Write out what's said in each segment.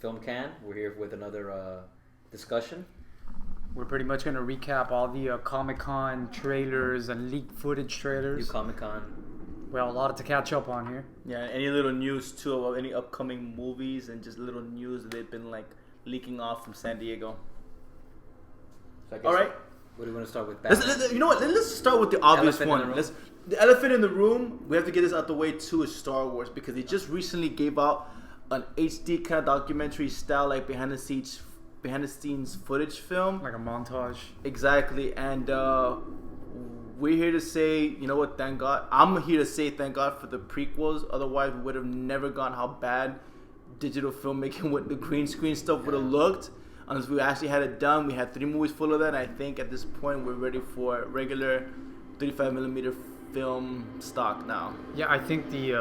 Film Can. We're here with another discussion. We're pretty much going to recap all the Comicon trailers and leaked footage trailers. New Comicon. Well, a lot to catch up on here. Yeah, any little news too about any upcoming movies and just little news that they've been like leaking off from San Diego. So All right. What do you want to start with? You know what? Let's start with the obvious one. The elephant in the room. We have to get this out the way too. Is Star Wars, because they just recently gave out an HD kind of documentary style, like behind the scenes footage film, like a montage. Exactly, and we're here to say, you know what? Thank God. I'm here to say thank God for the prequels. Otherwise, we would have never gone how bad digital filmmaking with the green screen stuff would have looked. Unless we actually had it done. We had 3 movies full of that. And I think at this point we're ready for regular 35mm film stock now. Yeah, I think the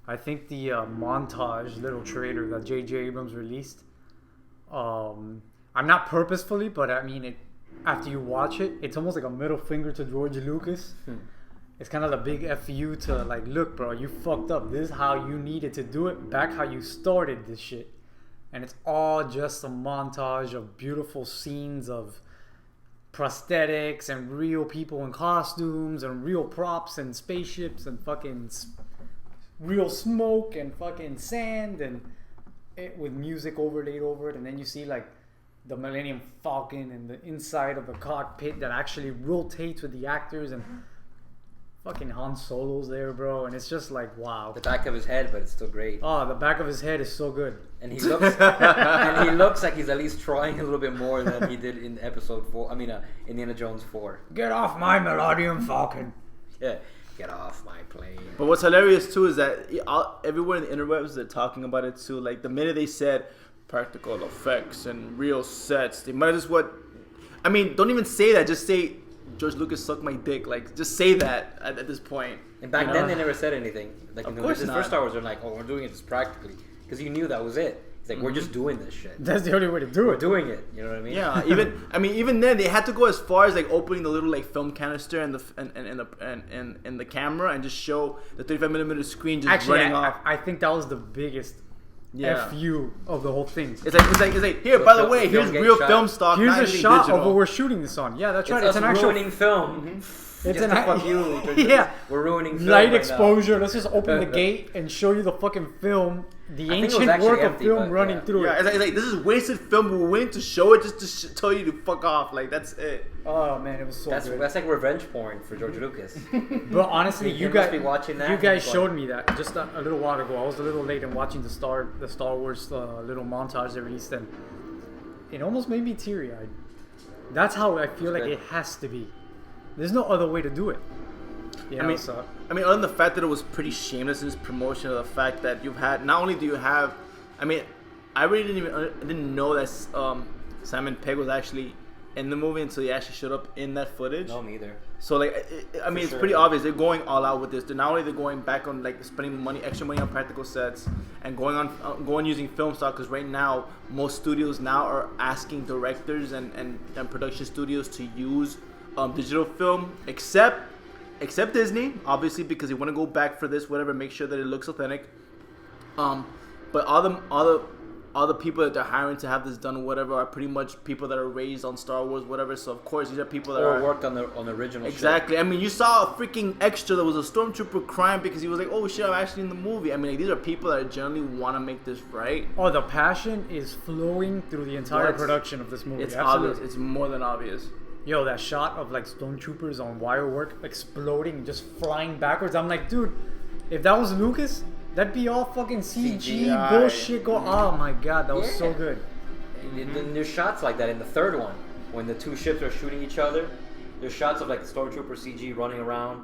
montage little trailer that J.J. Abrams released. I'm not purposefully, but I mean it. After you watch it, it's almost like a middle finger to George Lucas. It's kind of a big FU to like, look, bro, you fucked up. This is how you needed to do it. Back how you started this shit. And it's all just a montage of beautiful scenes of prosthetics and real people in costumes and real props and spaceships and fucking real smoke and fucking sand and it with music overlaid over it. And then you see like the Millennium Falcon and the inside of the cockpit that actually rotates with the actors and fucking Han Solo's there, bro, and it's just like, wow. The back of his head, but it's still great. Oh, the back of his head is so good. And he looks like he's at least trying a little bit more than he did in episode 4. I mean, Indiana Jones 4. Get off my Millennium Falcon. Yeah, get off my plane. But what's hilarious too is that everywhere in the interwebs they're talking about it too. Like the minute they said practical effects and real sets, they might as well. I mean, don't even say that. Just say George Lucas sucked my dick. Like, just say that at this point. And back then, they never said anything. Like, of course the not. first Star Wars, they're like, "Oh, we're doing it just practically," because you knew that was it. It's like, we're just doing this shit. That's the only way to do it. We're doing it. You know what I mean? Yeah. Even then, they had to go as far as like opening the little like film canister and the camera and just show the 35mm screen just actually running off. I think that was the biggest FU of the whole thing. It's like here. By the way, here's real film stock. Here's a shot of what we're shooting this on. Yeah, that's right. It's an actual ruining film. Mm-hmm. It's an fuck you. Yeah, we're ruining film light right exposure. now. Let's just open the gate and show you the fucking film, the ancient work of film running through it. It's like this is wasted film. We're willing to show it just to tell you to fuck off. Like that's it. Oh man, it was so good. That's like revenge porn for George Lucas. But honestly, you guys be watching that. You guys showed me that just a little while ago. I was a little late in watching the Star Wars little montage they released, and it almost made me teary-eyed. That's how I feel like it has to be. There's no other way to do it. I mean, other than the fact that it was pretty shameless in its promotion of the fact that you've had, not only do you have, I mean, I really didn't know that Simon Pegg was actually in the movie until he actually showed up in that footage. No, neither. So like, it's pretty obvious they're going all out with this. They're not only going back on like spending extra money on practical sets and going using film stock, because right now most studios now are asking directors and production studios to use digital film, except Disney, obviously, because they want to go back for this, whatever, make sure that it looks authentic. But all the people that they're hiring to have this done, whatever, are pretty much people that are raised on Star Wars, whatever. So of course these are people that worked on the original. Exactly. Show. I mean, you saw a freaking extra that was a stormtrooper crying because he was like, "Oh shit, I'm actually in the movie." I mean, like, these are people that generally want to make this right. Oh, the passion is flowing through the entire production of this movie. It's obvious. It's more than obvious. Yo, that shot of like stormtroopers on wire work exploding, just flying backwards. I'm like, dude, if that was Lucas, that'd be all fucking CG bullshit. Oh my god, that was so good. And there's shots like that in the third one when the two ships are shooting each other. There's shots of like the stormtrooper CG running around,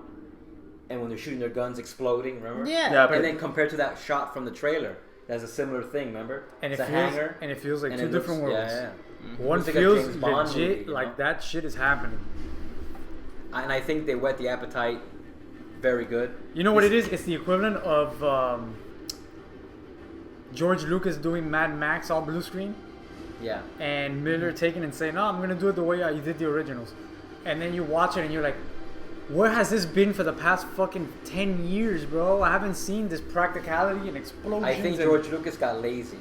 and when they're shooting their guns exploding. Remember? Yeah. And then compared to that shot from the trailer, that's a similar thing. Remember? And it feels like two different worlds. Yeah. One feels legit like that shit is happening. And I think they whet the appetite very good. You know what it is? It's the equivalent of George Lucas doing Mad Max all blue screen. Yeah. And Miller taking and saying, "No, I'm gonna do it the way you did the originals." And then you watch it and you're like, where has this been for the past fucking 10 years, bro? I haven't seen this practicality and explosions. I think George Lucas got lazy.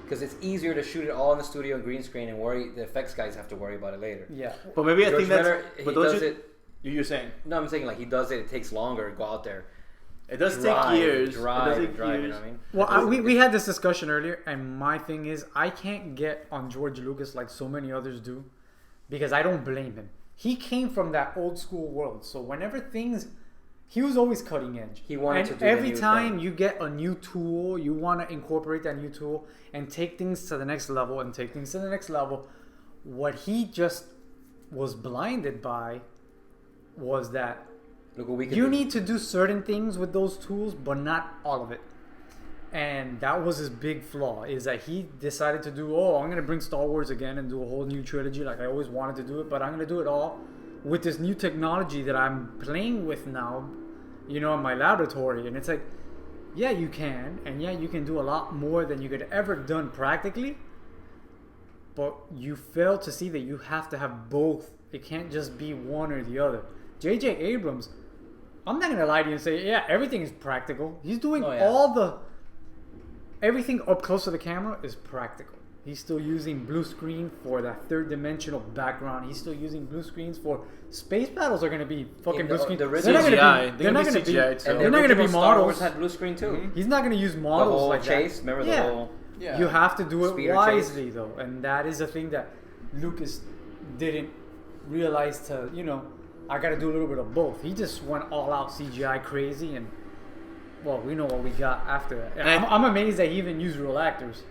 Because it's easier to shoot it all in the studio and green screen and worry the effects guys have to worry about it later. Yeah. But maybe I George think that's. Miller, he But don't does you? it. You're saying No, I'm saying like he does it. It takes longer to go out there. it does Drive, take years. Drive, it does take drive. years. You know what I mean? Well, we had this discussion earlier, and my thing is, I can't get on George Lucas like so many others do, because I don't blame him. He came from that old school world, so whenever things, he was always cutting edge. He wanted and to do every the new time thing. you get a new tool, you want to incorporate that new tool and take things to the next level and take things to the next level. What he just was blinded by was that Look what we can you do. need to do certain things with those tools, but not all of it. And that was his big flaw, is that he decided to do, I'm going to bring Star Wars again and do a whole new trilogy like I always wanted to do it, but I'm going to do it all with this new technology that I'm playing with now, in my laboratory. And it's like, yeah, you can. And yeah, you can do a lot more than you could ever done practically. But you fail to see that you have to have both. It can't just be one or the other. J.J. Abrams, I'm not going to lie to you and say, yeah, everything is practical. He's doing everything up close to the camera is practical. He's still using blue screen for that third dimensional background. He's still using blue screens for space battles are going to be fucking blue screen. The They're not CGI. They're not going to be. CGI too. And They're not going to be Star Wars models. had blue screen too. Mm-hmm. He's not going to use The models whole like chase. that. Remember the Yeah. whole. Yeah. You have to do it Speeder wisely chase. though, and that is the thing that Lucas didn't realize to, I got to do a little bit of both. He just went all out CGI crazy, and well, we know what we got after that. And I'm amazed that he even used real actors.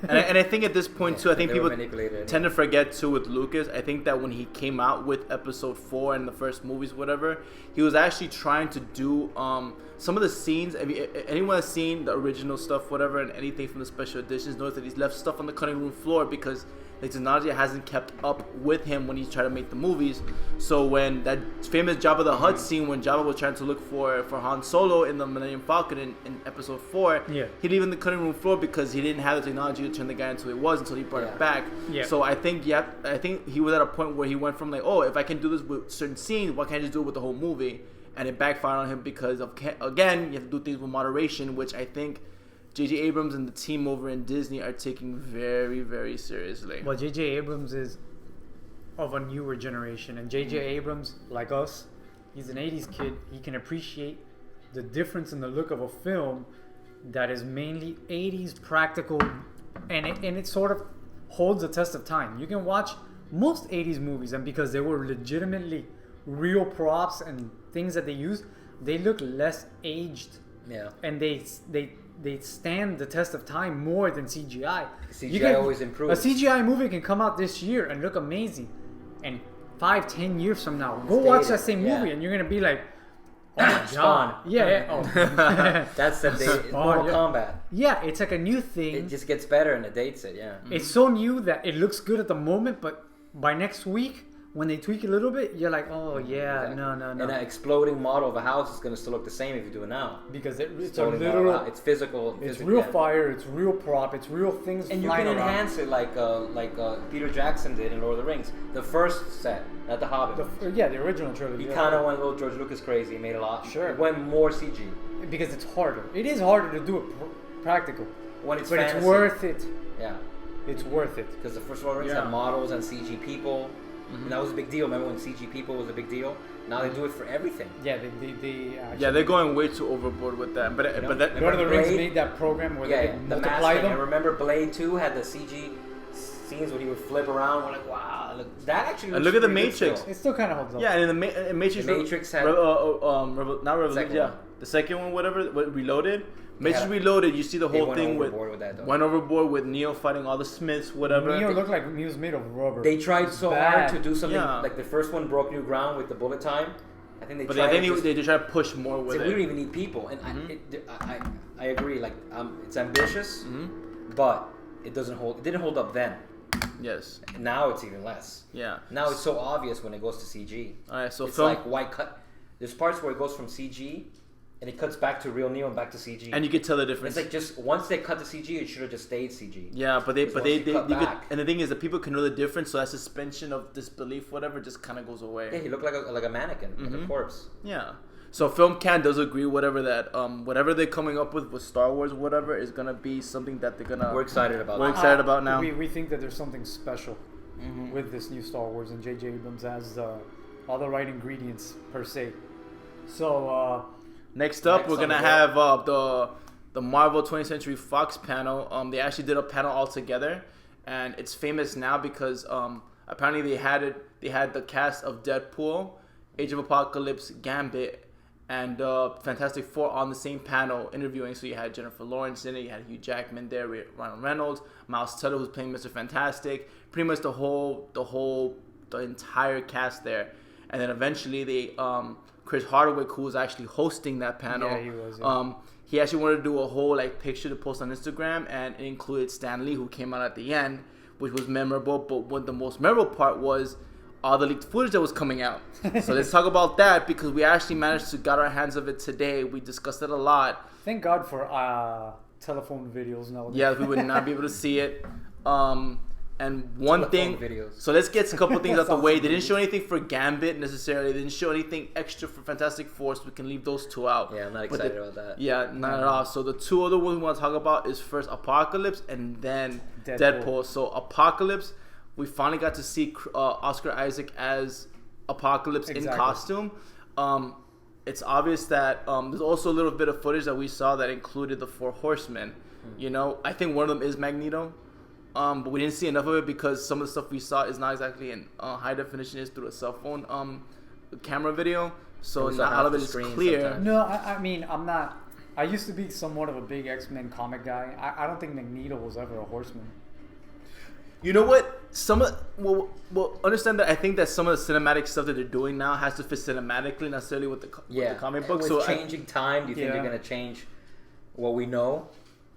And I think at this point too, I think They were people manipulated. tend to forget too with Lucas. I think that when he came out with Episode 4 and the first movies, whatever, he was actually trying to do some of the scenes. I mean, anyone has seen the original stuff, whatever, and anything from the special editions knows that he's left stuff on the cutting room floor because the technology hasn't kept up with him when he's trying to make the movies. So when that famous Jabba the Hutt scene, when Jabba was trying to look for Han Solo in the Millennium Falcon in Episode 4, Yeah. he leave in the cutting room floor because he didn't have the technology to turn the guy into who he was until he brought it back. Yeah. So I think he was at a point where he went from like, if I can do this with certain scenes, why can't I just do it with the whole movie? And it backfired on him because of again, you have to do things with moderation, which I think J.J. Abrams and the team over in Disney are taking very, very seriously. Well, J.J. Abrams is of a newer generation, and J.J. Abrams, like us, he's an 80s kid. He can appreciate the difference in the look of a film that is mainly 80s practical, and it sort of holds the test of time. You can watch most 80s movies, and because they were legitimately real props and things that they use, they look less aged. Yeah. And they stand the test of time more than CGI. CGI always improves. A CGI movie can come out this year and look amazing, and 5-10 years from now, go It's watch dated, that same yeah. movie and you're gonna be like, oh my Spawn. god, yeah. Oh. That's the date. Mortal yeah. Kombat. Yeah, it's like a new thing. It just gets better and it dates it. Yeah. It's so new that it looks good at the moment, but by next week, when they tweak a little bit, you're like, oh yeah, Exactly. no. And an exploding model of a house is going to still look the same if you do it now. Because it's a Exploding model of a literal, house. It's physical. it's physical, real yeah. fire, it's real prop, it's real things And you flying can around. enhance it like Peter Jackson did in Lord of the Rings. The first set, not the Hobbit. The original trilogy. He yeah. kind of went a little George Lucas crazy. He made a lot. Sure. It went more CG. Because it's harder. It is harder to do it practical. When it's But fantasy. it's worth it. Yeah. It's worth it. Because the first Lord of the Rings Yeah. had models and CG people. Mm-hmm. And that was a big deal. Remember when CG people was a big deal? Now they do it for everything. Yeah, they Yeah, they're going way too overboard with that. But know, but that Lord of the Rings Blade? made that program where they Yeah, could the multiply masking. And them. remember Blade 2 had the CG scenes when he would flip around. We're like, wow, look, that actually looks look at the pretty good Matrix. still. It still kind of holds up. yeah, and in the Matrix, The Matrix had- not Revolution, Second yeah, one. the second one, whatever, Reloaded. Matrix Yeah. Reloaded, you see the They whole went thing with overboard with that, though. went overboard with Neo fighting all the Smiths, whatever. Neo looked like he was made of rubber. They tried so Bad. hard to do something Yeah. like the first one broke new ground with the bullet time. I think they But tried. I think to just- they try to push more with we don't it. even need people, and I agree. Like it's ambitious, Mm-hmm. but it doesn't hold. It didn't hold up then. Yes. Now it's even less. Yeah. Now it's so obvious when it goes to CG. All right. So It's film, like why cut? There's parts where it goes from CG, and it cuts back to real Neo and back to CG. and you can tell the it's difference. like just once they cut to CG, it should have just stayed CG. Yeah, but they Once you cut you could, back. and the thing is that people can know the difference, so that suspension of disbelief, whatever, just kind of goes away. Yeah, he looked like a mannequin, like a corpse. Yeah. So Film Can does agree whatever they're coming up with Star Wars, whatever, is gonna be something that they're gonna. We're excited about. We're excited about now. We think that there's something special with this new Star Wars, and J.J. Abrams has all the right ingredients per se. So next up, we're on gonna the have the Marvel 20th Century Fox panel. They actually did a panel all together, and it's famous now because apparently they had the cast of Deadpool, Age of Apocalypse, Gambit, and Fantastic Four on the same panel interviewing. So you had Jennifer Lawrence in it, you had Hugh Jackman there, Ryan Reynolds, Miles Teller who's playing Mr. Fantastic, pretty much the entire cast there. And then eventually they Chris Hardwick, who was actually hosting that panel, yeah, he was. Yeah. He actually wanted to do a whole picture to post on Instagram, and it included Stan Lee, who came out at the end, which was memorable. But what the most memorable part was all the leaked footage that was coming out. So let's talk about that, because we actually managed to get our hands of it today. We discussed it a lot. Thank God for telephone videos nowadays. Yeah, we would not be able to see it. And one Telephone thing, videos. so let's get a couple things out the way. They didn't Sounds show anything for Gambit necessarily. They didn't show anything extra for Fantastic Four, so we can leave those two out. Yeah, I'm not excited about that. Yeah, not at all. So the two other ones we want to talk about is first Apocalypse and then Deadpool. So Apocalypse, we finally got to see Oscar Isaac as Apocalypse in costume. It's obvious that there's also a little bit of footage that we saw that included the Four Horsemen. You know, I think one of them is Magneto. But we didn't see enough of it because some of the stuff we saw is not exactly in high definition. It's through a cell phone camera video, so not all of it is clear. Sometimes. No, I mean, I'm not. I used to be somewhat of a big X-Men comic guy. I don't think Magneto was ever a horseman. You know what? Well, understand that I think that some of the cinematic stuff that they're doing now has to fit cinematically, not necessarily with the comic book. With So changing time, do you think they're gonna change what we know?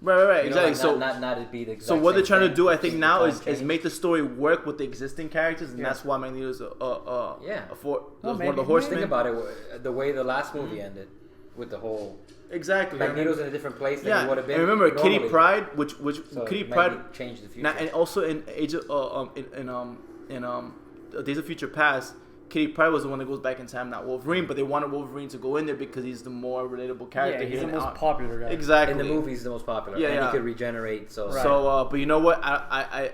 Right, You know, exactly. like not it be the exact So what they're same trying to thing, do, I but think just now the is time make the story work with the existing characters, and Yeah. that's why Magneto's one of the maybe. horsemen. Think about it, the way the last movie ended, with the whole Exactly. Magneto's in a different place than he would have been. And remember normally. Kitty Pryde, which So Kitty it might Pryde change the future. now, and also in Age of Days of Future Past, Kitty Pryde was the one that goes back in time, not Wolverine. But they wanted Wolverine to go in there because he's the more relatable character. Yeah, he's the here. most popular guy. Exactly. in the movie, he's the most popular. Yeah, and yeah. he could regenerate. So Right. So, but you know what? I'm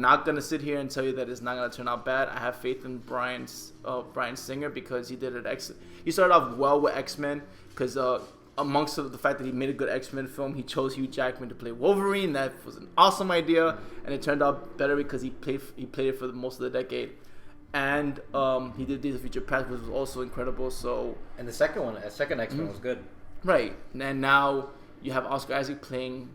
not gonna sit here and tell you that it's not gonna turn out bad. I have faith in Bryan Singer because he did it He started off well with X-Men because amongst the fact that he made a good X-Men film, he chose Hugh Jackman to play Wolverine. That was an awesome idea, and it turned out better because he played it for most of the decade. And he did Days of Future Past, which was also incredible. So and the second X-Men was good. right, and now you have Oscar Isaac playing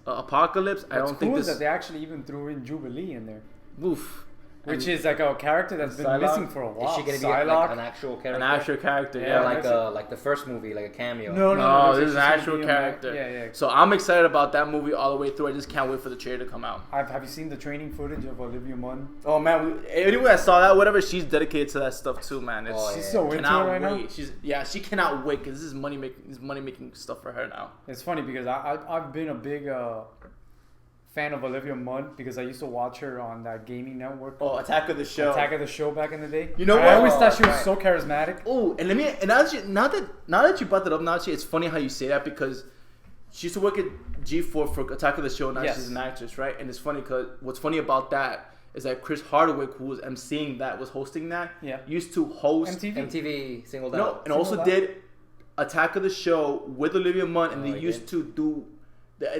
Apocalypse. I don't think cool this. is that they actually even threw in Jubilee in there, Oof. which is like a character that's been Psylocke? missing for a while. Is she gonna be Psylocke? like an actual character? An actual character, Yeah, yeah. Or like the first movie, like a cameo. No, this is an she's gonna actual be in character. there. Yeah. So I'm excited about that movie all the way through. I just can't wait for the trailer to come out. Have you seen the training footage of Olivia Munn? Oh man, anyway, I saw that. Whatever, she's dedicated to that stuff too, man. It's, Oh, She's yeah. so into it cannot right now. wait. She cannot wait because this is money making stuff for her now. It's funny because I've been a big fan of Olivia Munn because I used to watch her on that gaming network. Oh, Attack of the Show. Attack of the Show back in the day. You know I what? always thought she was Right. so charismatic. Oh, and actually, now that you brought that up, Nachi, it's funny how you say that because she used to work at G4 for Attack of the Show. Now Yes. she's an actress, right? And it's funny because what's funny about that is that Chris Hardwick, who was emceeing that, was hosting that. Yeah. Used to host MTV singled No, out. and also Singled out. did Attack of the Show with Olivia Munn, and Oh, they he used did? to do.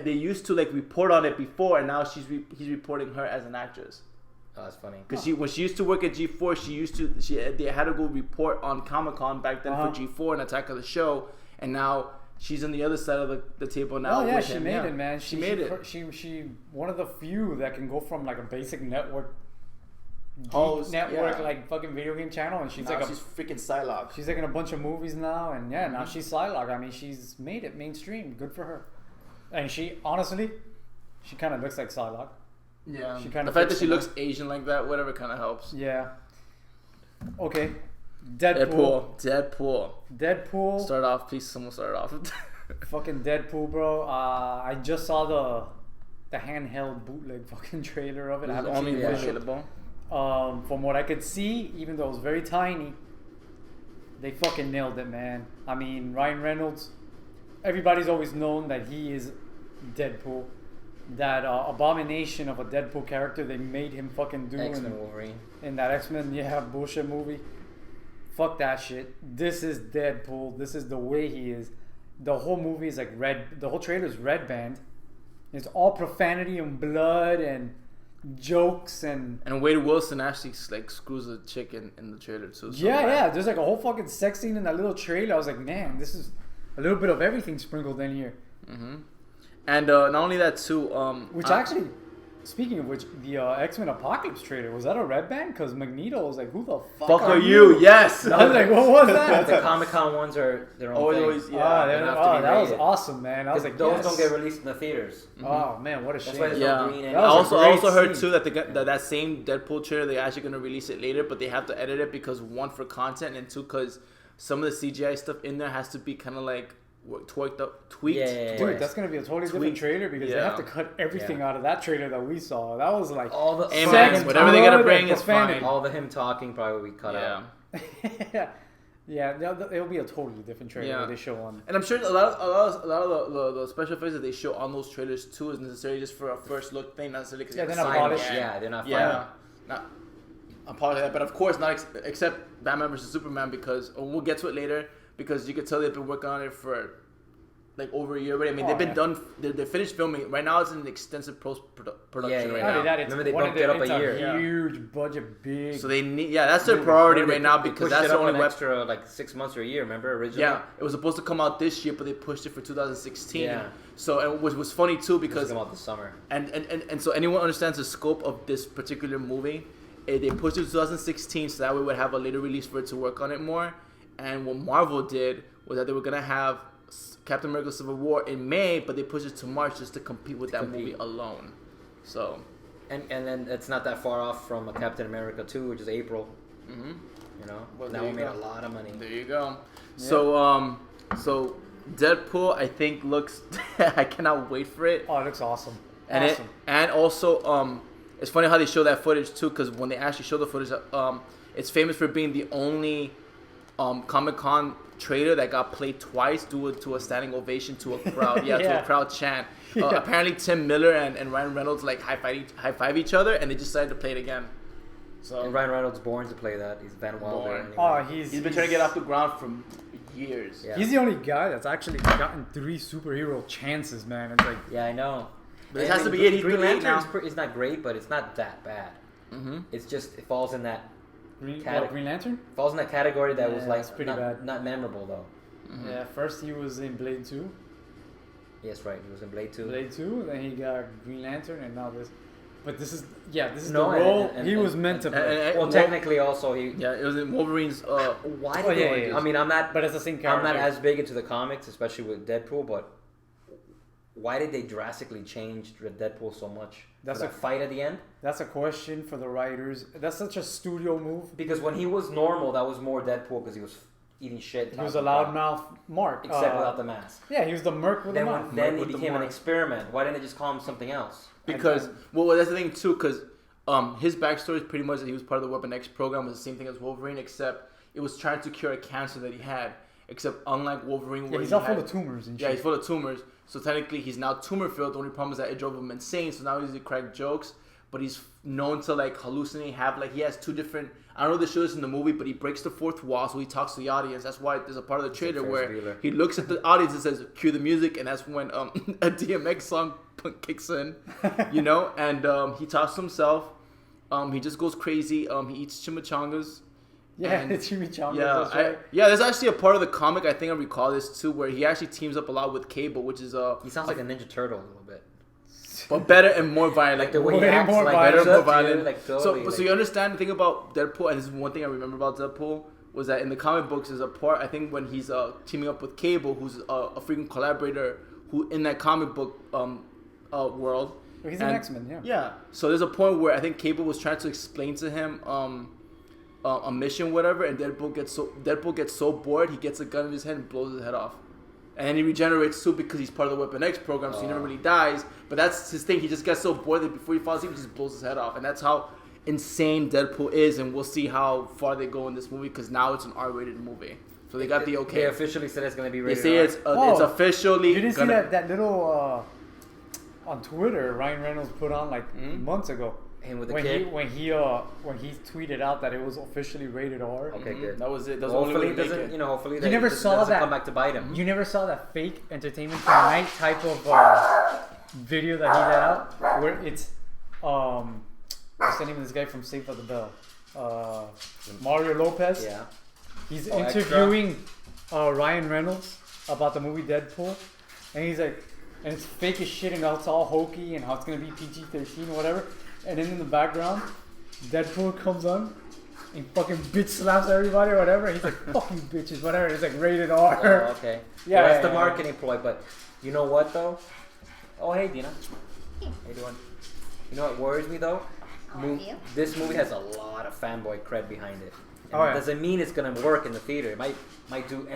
They used to like report on it before, and now he's reporting her as an actress. Oh, that's funny. Because when she used to work at G4, they had to go report on Comicon back then for G4 and Attack of the Show, and now she's on the other side of the table now. Oh yeah, with she him. made Yeah. it, man. She made it. She one of the few that can go from like a basic network Host, network yeah. like fucking video game channel, and she's Now like she's freaking Psylocke. she's like in a bunch of movies now, and yeah, now she's Psylocke. I mean, she's made it mainstream. Good for her. And she honestly, she kind of looks like Psylocke. Yeah. She kinda The fact that fits she the looks Asian like that, whatever, kind of helps. Yeah. Okay. Deadpool. Deadpool. Start off, please. Someone start off. Fucking Deadpool, bro. I just saw the handheld bootleg fucking trailer of it. I It's haven't only seen the visual. available. From what I could see, even though it was very tiny, They fucking nailed it, man. I mean, Ryan Reynolds. Everybody's always known that he is Deadpool. That abomination of a Deadpool character they made him fucking do X-Men Wolverine. in that X-Men bullshit movie. Fuck that shit. This is Deadpool. This is the way he is. The whole movie is like red. The whole trailer is red band. It's all profanity and blood and jokes and Wade Wilson actually like screws a chick in the trailer too. So yeah. There's like a whole fucking sex scene in that little trailer. I was like, man, this is a little bit of everything sprinkled in here. Mm-hmm. And not only that too. Actually, speaking of which, the X-Men Apocalypse trailer, was that a red band? Because Magneto was like, who the fuck are you? Yes. I was like, what was that? The Comicon ones are their own thing. Always, that was awesome, man. I was like, those yes. don't get released in the theaters. Mm-hmm. Oh man, what a shame. That's why there's no green and I also heard scene. too that same Deadpool trailer they're actually gonna release it later, but they have to edit it because one for content and two because some of the CGI stuff in there has to be kind of like tweaked. Yeah. Dude, that's gonna be a totally different trailer because they have to cut everything out of that trailer that we saw. That was like all the sex, whatever they gotta bring is fine. All the him talking probably will be cut out. Yeah, it'll be a totally different trailer where they show on. And I'm sure a lot of the special effects that they show on those trailers too is necessarily just for a first look thing, not necessarily because they're not polished. They're not. Not a part of that, but of course not except Batman vs Superman because we'll get to it later because you could tell they've been working on it for like over a year already. I mean, they've been done. They're finished filming right now. It's in extensive post production right now. Remember they bumped it up a year. Huge budget, big. So they need that's their priority right now because that's the only extra like 6 months or a year. Remember originally? Yeah, it was supposed to come out this year, but they pushed it for 2016. Yeah. So and which was funny too because come out this summer. And so anyone understands the scope of this particular movie. They pushed it to 2016 so that way we would have a later release for it to work on it more. And what Marvel did was that they were gonna have Captain America: Civil War in May, but they pushed it to March just to compete with that movie alone. So, and then it's not that far off from a Captain America 2, which is April. Mm-hmm. You know, well, that one made a lot of money. There you go. Yeah. So Deadpool, I think looks. I cannot wait for it. Oh, it looks awesome. And also, it's funny how they show that footage too, because when they actually show the footage, it's famous for being the only Comicon trailer that got played twice due to a standing ovation to a crowd. To a crowd chant. Apparently, Tim Miller and Ryan Reynolds like high five each other, and they just decided to play it again. So and Ryan Reynolds born to play that. He's Van Wilder. Anyway. Oh, he's been trying to get off the ground for years. Yeah. He's the only guy that's actually gotten 3 superhero chances, man. It's like I know. But it has to be it. Green Lantern is not great, but it's not that bad. Mm-hmm. It's just it falls in that. Green Lantern? Falls in that category that was like it's pretty bad. Not memorable though. Mm-hmm. Yeah, first he was in Blade 2. Yes, right. He was in Blade 2. Blade 2, then he got Green Lantern, and now this. But this is the role he was meant to play. Well, technically, also he. Yeah, it was in Wolverine's. Why did they? I mean, I'm not. But it's the same character. I'm not as big into the comics, especially with Deadpool. But why did they drastically change Deadpool so much? That's a fight at the end. That's a question for the writers. That's such a studio move. Because when he was normal, that was more Deadpool because he was eating shit. He was a loudmouth Mark, except without the mask. Yeah, he was the Merc with the mouth. Then he became an experiment. Why didn't they just call him something else? Because that's the thing too. Because his backstory is pretty much that he was part of the Weapon X program. It was the same thing as Wolverine, except it was trying to cure a cancer that he had. Except unlike Wolverine, where he's all full of tumors and shit. Yeah, he's full of tumors. So technically, he's now tumor filled. The only problem is that it drove him insane. So now he's to crack jokes. But he's known to like hallucinate. He has 2 different. I don't know if they show this in the movie, but he breaks the 4th wall, so he talks to the audience. That's why there's a part of the trailer where he looks at the audience and says, "Cue the music," and that's when a DMX song kicks in, you know. And he talks to himself. He just goes crazy. He eats chimichangas. Yeah, the chimichangas. Yeah, there's actually a part of the comic, I think I recall this too, where he actually teams up a lot with Cable, which is he sounds like a Ninja Turtle a little bit. But better and more violent. Like the way he acts, more like better, more violent. Like totally, so you understand the thing about Deadpool, and this is one thing I remember about Deadpool, was that in the comic books there's a part, I think when he's teaming up with Cable, who's a freaking collaborator, who in that comic book world. He's an X-Men, yeah. Yeah. So there's a point where I think Cable was trying to explain to him a mission, whatever, and Deadpool gets so bored, he gets a gun in his hand and blows his head off. And then he regenerates too because he's part of the Weapon X program, so he never really dies. But that's his thing. He just gets so bored that before he falls asleep, he just blows his head off. And that's how insane Deadpool is. And we'll see how far they go in this movie because now it's an R-rated movie. So they got the okay. They officially said it's going to be They rated say R. it's officially. You didn't see gonna, that little on Twitter Ryan Reynolds put on like months ago. Him with the when kid? when he tweeted out that it was officially rated R. Okay, good. That was it. That was Hopefully only it doesn't. Hopefully You never saw doesn't that. come back to bite him. You never saw that fake Entertainment Tonight type of video that he let out, where it's what's the name of this guy from Saved by the Bell? Mario Lopez. Yeah. He's Extra. interviewing Ryan Reynolds about the movie Deadpool, and he's like, and it's fake as shit, and how it's all hokey, and how it's gonna be PG-13 or whatever. And then in the background, Deadpool comes on and fucking bitch slaps everybody or whatever. He's like, fucking bitches, whatever. It's like rated R. Oh, okay. Yeah, Well, that's yeah, the marketing ploy, but you know what though? Oh, hey, Dina. How you doing? You know what worries me though? How are you? This movie has a lot of fanboy cred behind it. And Oh, yeah. it doesn't mean it's gonna work in the theater. It might do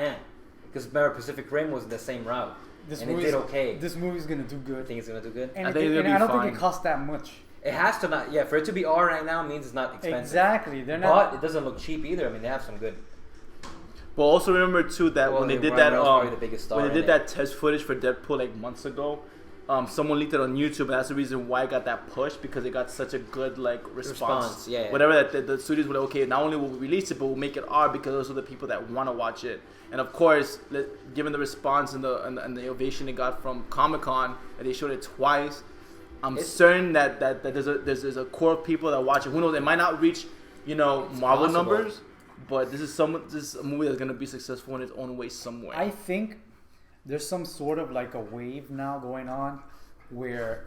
because remember Pacific Rim was the same route, and it did okay. This movie's gonna do I good. think it's gonna do good. And I I, think think, it'll and I be don't fine. think it costs that much. It has to not. Yeah, for it to be R right now means it's not expensive. Exactly. They're not. But it doesn't look cheap either. I mean, they have some good. But also remember too that when they did Ryan that Reynolds probably the biggest star when they in did it. that test footage for Deadpool like months ago, someone leaked it on YouTube, and that's the reason why it got that push, because it got such a good like response. Yeah. Whatever that the studios were like, okay, not only will we release it, but we'll make it R because those are the people that want to watch it. And of course, given the response and the ovation it got from Comicon, and they showed it twice, I'm certain that there's a core of people that watch it. Who knows? It might not reach Marvel possible. numbers, but this is a movie that's gonna be successful in its own way somewhere. I think there's some sort of like a wave now going on where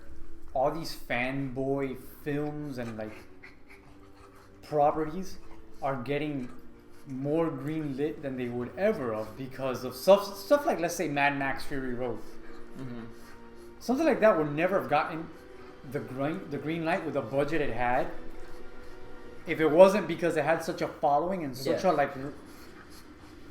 all these fanboy films and like properties are getting more green lit than they would ever have because of stuff like, let's say, Mad Max Fury Road. Something like that would never have gotten the green light with the budget it had if it wasn't because it had such a following and such a like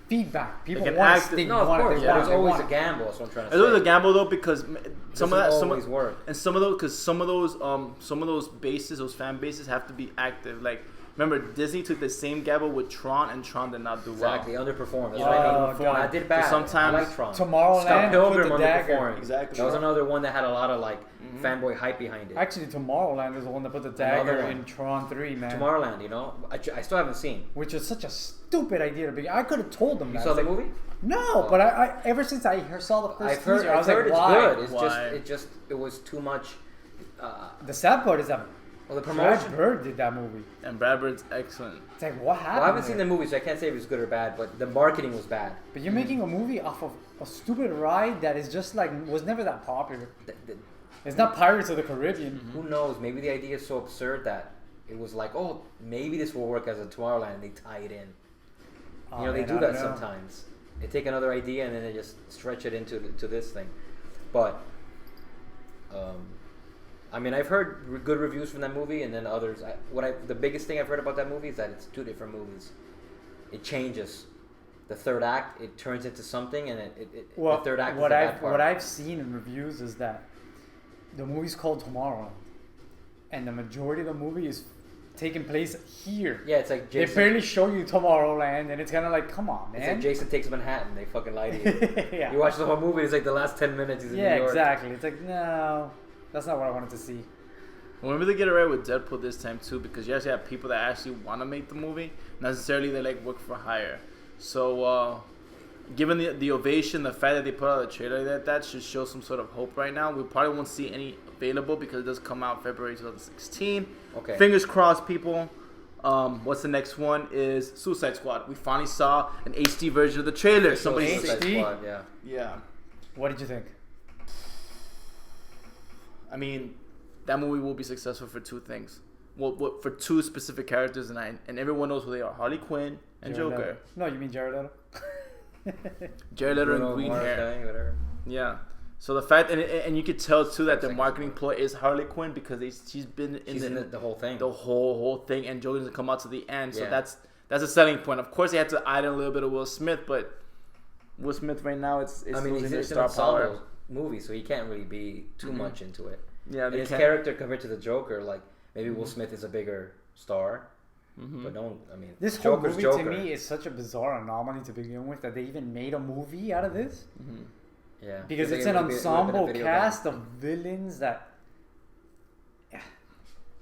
feedback. People Like an want active- to No, of course. they want There's it, they always want a it. gamble. That's what I'm trying to say. It's always a gamble though, because some of that, always work. and some of those bases, those fan bases have to be active. Like remember, Disney took the same gamble with Tron, and Tron did not do Exactly, well. underperformed. That's Oh, what I mean. God. I did bad. So sometimes- I like Tron. Tomorrowland Scott Pilgrim put the dagger. underperformed. Exactly. That was another one that had a lot of like fanboy hype behind it. Actually, Tomorrowland is the one that put the dagger Another one. in Tron 3, man. Tomorrowland, I still haven't seen. Which is such a stupid idea to begin. I could have told them You that. saw the Like, movie? No, but I ever since I saw the 1st I've heard. teaser, I I've was heard like, it's why? good. It's Why? it was too much. The sad part is that Well, the Brad promotion. Bird did that movie. And Brad Bird's excellent. It's like, what happened? Well, I haven't there? seen the movie, so I can't say if it's good or bad. But the marketing was bad. But you're making a movie off of a stupid ride that is just like was never that popular. It's not Pirates of the Caribbean. Who knows? Maybe the idea is so absurd that it was like, oh, maybe this will work as a Tomorrowland, and they tie it in. Oh, They man, do I that don't know. sometimes. They take another idea and then they just stretch it to this thing. But, I mean, I've heard good reviews from that movie, and then others. The biggest thing I've heard about that movie is that it's two different movies. It changes. The third act, it turns into something, and Well, the third act what is the bad part. what I've seen in reviews is that the movie's called Tomorrowland, and the majority of the movie is taking place here. Yeah, it's like They Jason. barely show you Tomorrowland, and it's kind of like, come on, It's man. like Jason Takes Manhattan. They fucking lie to you. Yeah. You watch the whole movie. It's like the last 10 minutes he's in New Yeah, York. exactly. It's like, no, that's not what I wanted to see. Well, maybe they get it right with Deadpool this time too, because you actually have people that actually want to make the movie. Not necessarily they like work for hire. So, given the ovation, the fact that they put out a trailer that should show some sort of hope right now. We probably won't see any available because it does come out February 2016. Okay. Fingers crossed, people. What's the next one is Suicide Squad. We finally saw an HD version of the trailer. Somebody Suicide say, Squad, yeah. yeah. What did you think? I mean, that movie will be successful for two things. Well, for two specific characters, and everyone knows who they are: Harley Quinn and Jared Joker. Leto. No, you mean Jared Leto? Jared Leto Bruno and green Mars hair. guy, whatever. Yeah. So the fact, and you could tell too that the Seconds marketing ago. ploy is Harley Quinn because she's been She's in the whole thing. the whole thing, and Joker doesn't come out to the end. So Yeah. that's a selling point. Of course, they had to add in a little bit of Will Smith, but Will Smith right now it's I mean, losing he's his in a star power. solo movie, so he can't really be too much into it. Yeah, And they his can't. character compared to the Joker, like maybe Will Smith is a bigger star, But no one, I mean, This whole Joker's movie Joker. to me is such a bizarre anomaly to begin with that they even made a movie out of this. Yeah, Because it's it an would've been a ensemble video cast game. of villains that. Yeah,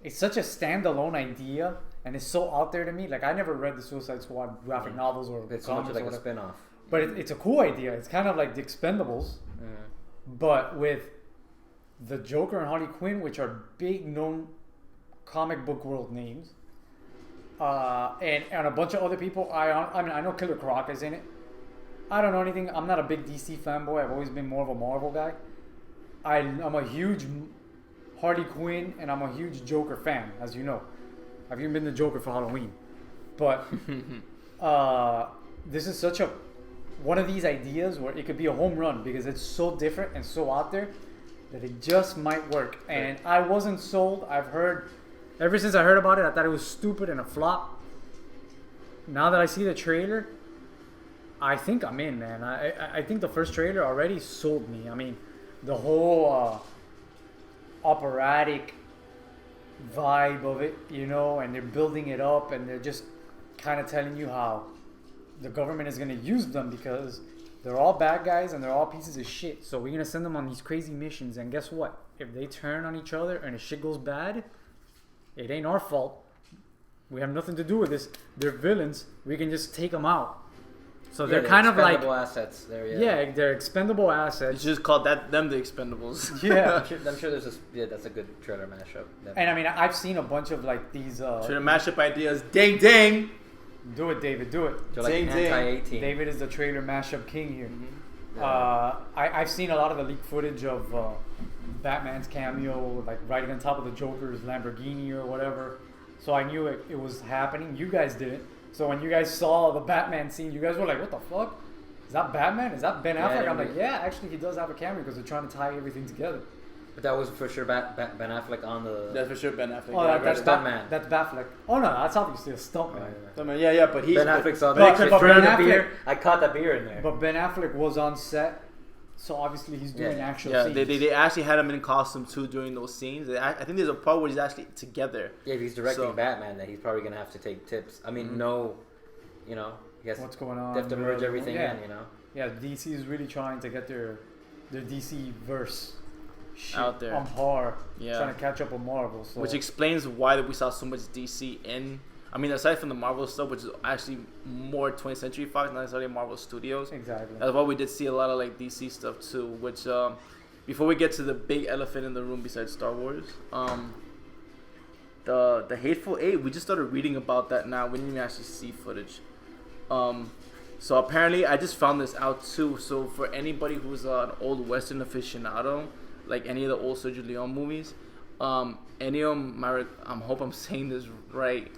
it's such a standalone idea, and it's so out there to me. Like I never read the Suicide Squad graphic novels or It's so much comics like or a whatever. spin-off. But it's a cool idea. It's kind of like the Expendables, but with the Joker and Harley Quinn, which are big known comic book world names, and a bunch of other people. I mean, I know Killer Croc is in it. I don't know anything. I'm not a big DC fanboy. I've always been more of a Marvel guy. I'm a huge Harley Quinn and I'm a huge Joker fan, as you know. I've even been the Joker for Halloween. But this is such a one of these ideas where it could be a home run because it's so different and so out there that it just might work. And I wasn't sold. I've heard ever since I heard about it, I thought it was stupid and a flop. Now that I see the trailer, I think I'm in, man. I think the first trailer already sold me. I mean, the whole operatic vibe of it, you know, and they're building it up and they're just kind of telling you how the government is going to use them because they're all bad guys and they're all pieces of shit. So we're going to send them on these crazy missions. And guess what? If they turn on each other and the shit goes bad, it ain't our fault. We have nothing to do with this. They're villains. We can just take them out. So they're kind of like assets there. yeah, they're expendable You assets. should just call them the Expendables. Yeah, I'm sure there's that's a good trailer mashup. and I mean I've seen a bunch of like these. Trailer mashup ideas. Ding ding. Do it, David. Do it. They're like Ding, ding. anti-18. David is the trailer mashup king here. Yeah. I've seen a lot of the leaked footage of Batman's cameo, like riding on top of the Joker's Lamborghini or whatever. So I knew it was happening. You guys didn't. So when you guys saw the Batman scene, you guys were like, "What the fuck? Is that Batman? Is that Ben Affleck?" I'm like, "Yeah, actually, he does have a cameo because they're trying to tie everything together." But that was for sure Ben Affleck on the. That's for sure Ben Affleck. Oh, that's Batman. That's Batfleck. Oh no, that's obviously a stuntman. Yeah, but he's Ben Affleck's on but- there. but Ben Drinking a Affleck- beer. I caught that beer in there. But Ben Affleck was on set, so obviously he's doing Yeah. actual Yeah, scenes. they actually had him in costume too during those scenes. I think there's a part where he's actually together. Yeah, if he's directing So- Batman, then he's probably gonna have to take tips. I mean, you know, he has What's going on? They have to merge everything yeah. in, you know. Yeah, DC is really trying to get their DC verse shit Out there. on par. Yeah. Trying to catch up with Marvel. So. Which explains why we saw so much DC in. I mean, aside from the Marvel stuff, which is actually more 20th Century Fox, not necessarily Marvel Studios. Exactly. That's why we did see a lot of like DC stuff too. Which, before we get to the big elephant in the room besides Star Wars, the Hateful Eight, we just started reading about that now. We didn't even actually see footage. So apparently, I just found this out too. So for anybody who's an old Western aficionado, like any of the old Sergio Leone movies, Ennio I hope I'm saying this right.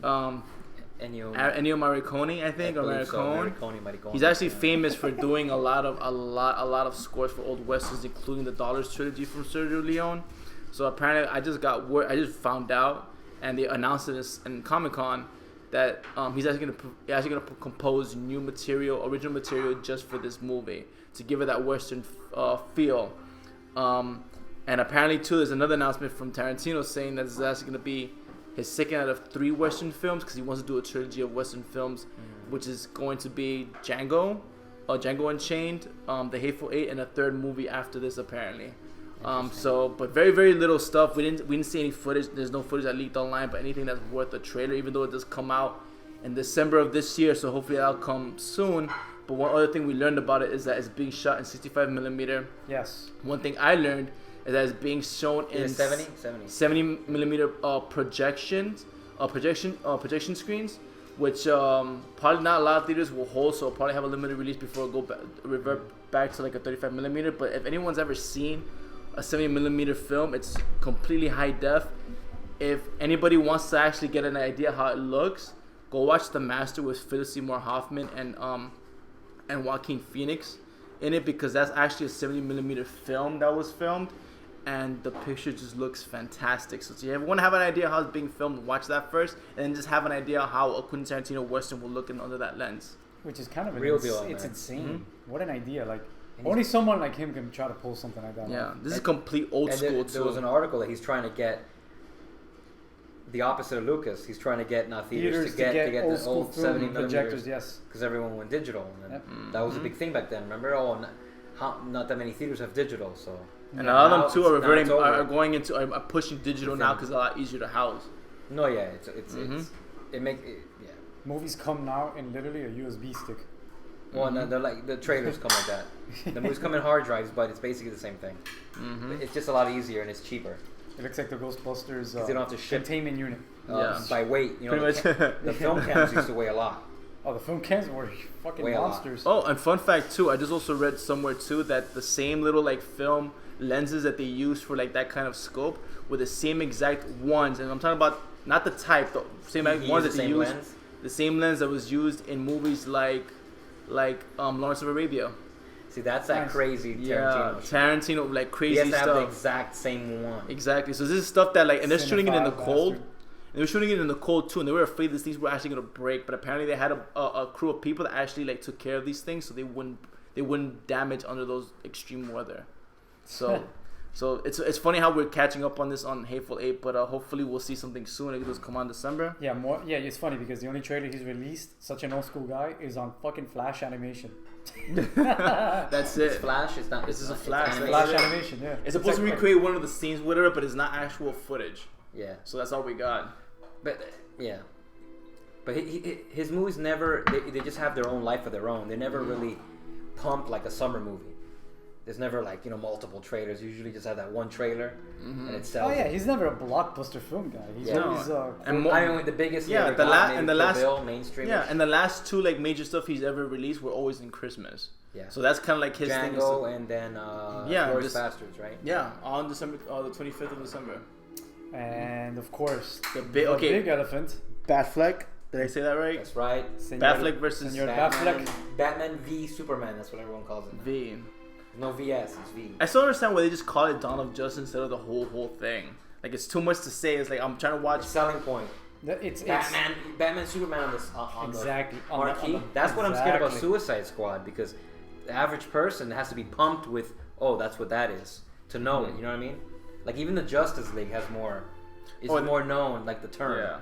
Ennio Morricone, I think, or Morricone. He's actually famous for doing a lot of scores for old westerns, including the Dollars trilogy from Sergio Leone. So apparently, I just found out, and they announced this in Comicon that he's actually gonna compose original material just for this movie to give it that western feel. And apparently, too, there's another announcement from Tarantino saying that this is actually going to be his second out of 3 Western films because he wants to do a trilogy of Western films, which is going to be Django Unchained, The Hateful Eight, and a third movie after this, apparently. But very, very little stuff. We didn't see any footage. There's no footage that leaked online, but anything that's worth a trailer, even though it does come out in December of this year, so hopefully that'll come soon. But one other thing we learned about it is that it's being shot in 65mm. Yes. One thing I learned is that it's being shown in 70 millimeter projection screens, which probably not a lot of theaters will hold, so it'll probably have a limited release before it revert back to like a 35 millimeter. But if anyone's ever seen a 70 millimeter film, it's completely high def. If anybody wants to actually get an idea how it looks, go watch The Master with Philip Seymour Hoffman and Joaquin Phoenix in it, because that's actually a 70 millimeter film that was filmed, and the picture just looks fantastic. So if you want to have an idea how it's being filmed, watch that first, and then just have an idea how a Quentin Tarantino Western will look under that lens. Which is kind of Real deal, it's man. insane. Mm-hmm. What an idea! Like only someone like him can try to pull something like that. Yeah, off. this is complete old school There was too. an article that he's trying to get the opposite of Lucas. He's trying to get theaters to get old the school old film 70 projectors. millimeters. Yes. Because everyone went digital. And Yep. that was a big thing back then. Remember? Not that many theaters have digital. So. And a lot of them too are going into pushing digital now because it's a lot easier to house. No, yeah, it makes yeah. Movies come now in literally a USB stick. Well, no, they're like the trailers come like that. The movies come in hard drives, but it's basically the same thing. It's just a lot easier and it's cheaper. It looks like the Ghostbusters they don't have to ship containment unit. by weight. You know, Pretty much. the film cams used to weigh a lot. Oh, the film cans were fucking Way a lot. monsters. Oh, and fun fact too, I just also read somewhere too that the same little like film lenses that they use for like that kind of scope were the same exact ones, and I'm talking about not the type, the same ones that they used. Lens? The same lens that was used in movies like Lawrence of Arabia. See, that's that Nice. crazy Tarantino. Yeah, shit. Tarantino like He crazy has to have the stuff. exact same one. Exactly. So this is stuff that like, and they're shooting it in the Cinephile cold. bastard. And they were shooting it in the cold too, and they were afraid these things were actually gonna break. But apparently they had a crew of people that actually like took care of these things, so they wouldn't damage under those extreme weather. So. So it's funny how we're catching up on this on Hateful Eight, but hopefully we'll see something soon. It does come on December. Yeah, it's funny because the only trailer he's released, such an old school guy, is on fucking Flash animation. That's It's it. Flash. It's not. This is a it's Flash. animated. Flash it. animation, yeah. It's supposed to like- recreate one of the scenes with her, but it's not actual footage. Yeah, So that's all we got. but yeah, but his movies never. They just have their own life of their own. They never really pump like a summer movie. There's never like multiple trailers. Usually just have that one trailer and it sells. Oh yeah, he's never a blockbuster film guy. He's Yeah. always And I mean, the biggest. Yeah, he ever the got, la- maybe and the Kill last- Bill, mainstream. Yeah, and the last two like major stuff he's ever released were always in Christmas. Yeah. So that's kind of like his thing. is Django to- and then Yeah, Glorious just- Bastards, right? Yeah, on December, the 25th of December. and of course The big elephant. Batfleck. Did I say that right? That's right. Batfleck versus Senor Batman, Batfleck. Batman v Superman. That's what everyone calls it. Now. V. No VS, it's V. I still understand why they just call it Dawn of Justice instead of the whole thing. Like it's too much to say. It's like I'm trying to watch. Selling point. It's Batman, Superman on this on exactly the on the- marquee. on the- That's what I'm scared about exactly. Suicide Squad because the average person has to be pumped with, oh, that's what that is to know it. You know what I mean? Like even the Justice League has more. Is more known, like the term. Yeah.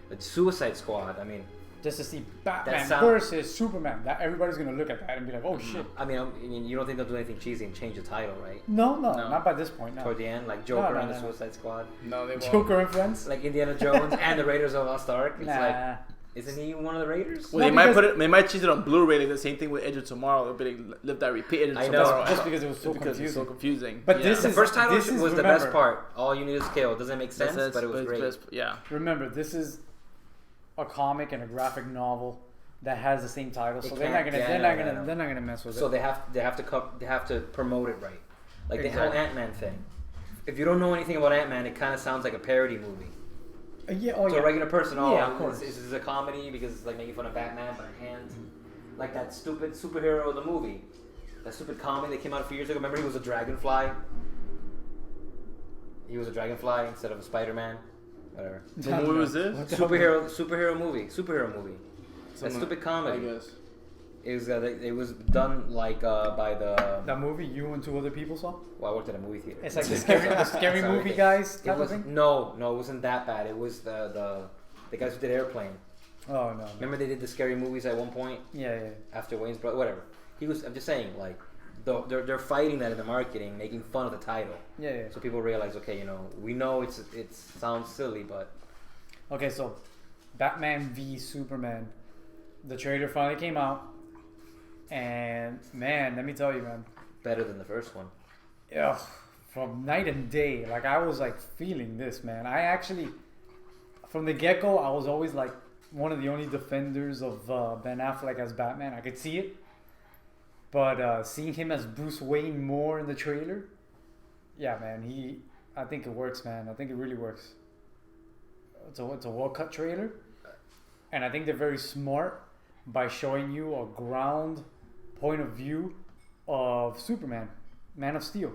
But Suicide Squad, I mean. just to see Batman sound- versus Superman. That everybody's gonna look at that and be like, oh shit. I mean, you don't think they'll do anything cheesy and change the title, right? No, No. not by this point. No. Toward the end, like Joker No, and the no. Suicide Squad, No, they won't. Joker and friends. like Indiana Jones and the Raiders of the Lost Ark. It's Nah. like, isn't he one of the Raiders? Well, No, they might because- put it. They might choose it on Blu-ray. Like the same thing with Edge of Tomorrow. They'll be like, live that repeat. Edge of I know. Tomorrow. Just because it was so because it's so confusing. confusing. But Yeah. this The is- first title this is- was the best remember- part. All you need is kill. Doesn't make sense, That's- but it was great. yeah. Remember, this is a comic and a graphic novel that has the same title, so It they're not can't- gonna yeah, they're I not know, I gonna know. they're not gonna mess with So it. they have to promote it right, like the whole Exactly. Ant-Man thing. If you don't know anything about Ant-Man, it kind of sounds like a parody movie. Yeah, To a regular person, Yeah, of course. this is a comedy because it's like making fun of Batman by hand. Like that stupid superhero in the movie. That stupid comedy that came out a few years ago. Remember he was a dragonfly? He was a dragonfly instead of a Spider-Man. Whatever. What movie was this? What the hell? Superhero movie. That stupid comedy. I guess. It was done like by the. That movie you and two other people saw? Well, I worked at a movie theater. It's like the scary Sorry. movie guys It type was, of thing? no, it wasn't that bad. It was the guys who did Airplane. Oh no. Remember they did the scary movies at one point Yeah. after Wayne's Brother. Whatever. I'm just saying, like, they're fighting that in the marketing, making fun of the title, Yeah. so people realize, okay, we know it sounds silly, but Okay, so Batman v Superman. The trailer finally came out. And man, let me tell you, man. better than the first one. Ugh, from night and day. Like I was like feeling this, man. I actually, from the get go, I was always like one of the only defenders of Ben Affleck as Batman. I could see it, but seeing him as Bruce Wayne more in the trailer, yeah, man. I think it works, man. I think it really works. It's a well cut trailer, and I think they're very smart by showing you a ground point of view of Superman, Man of Steel,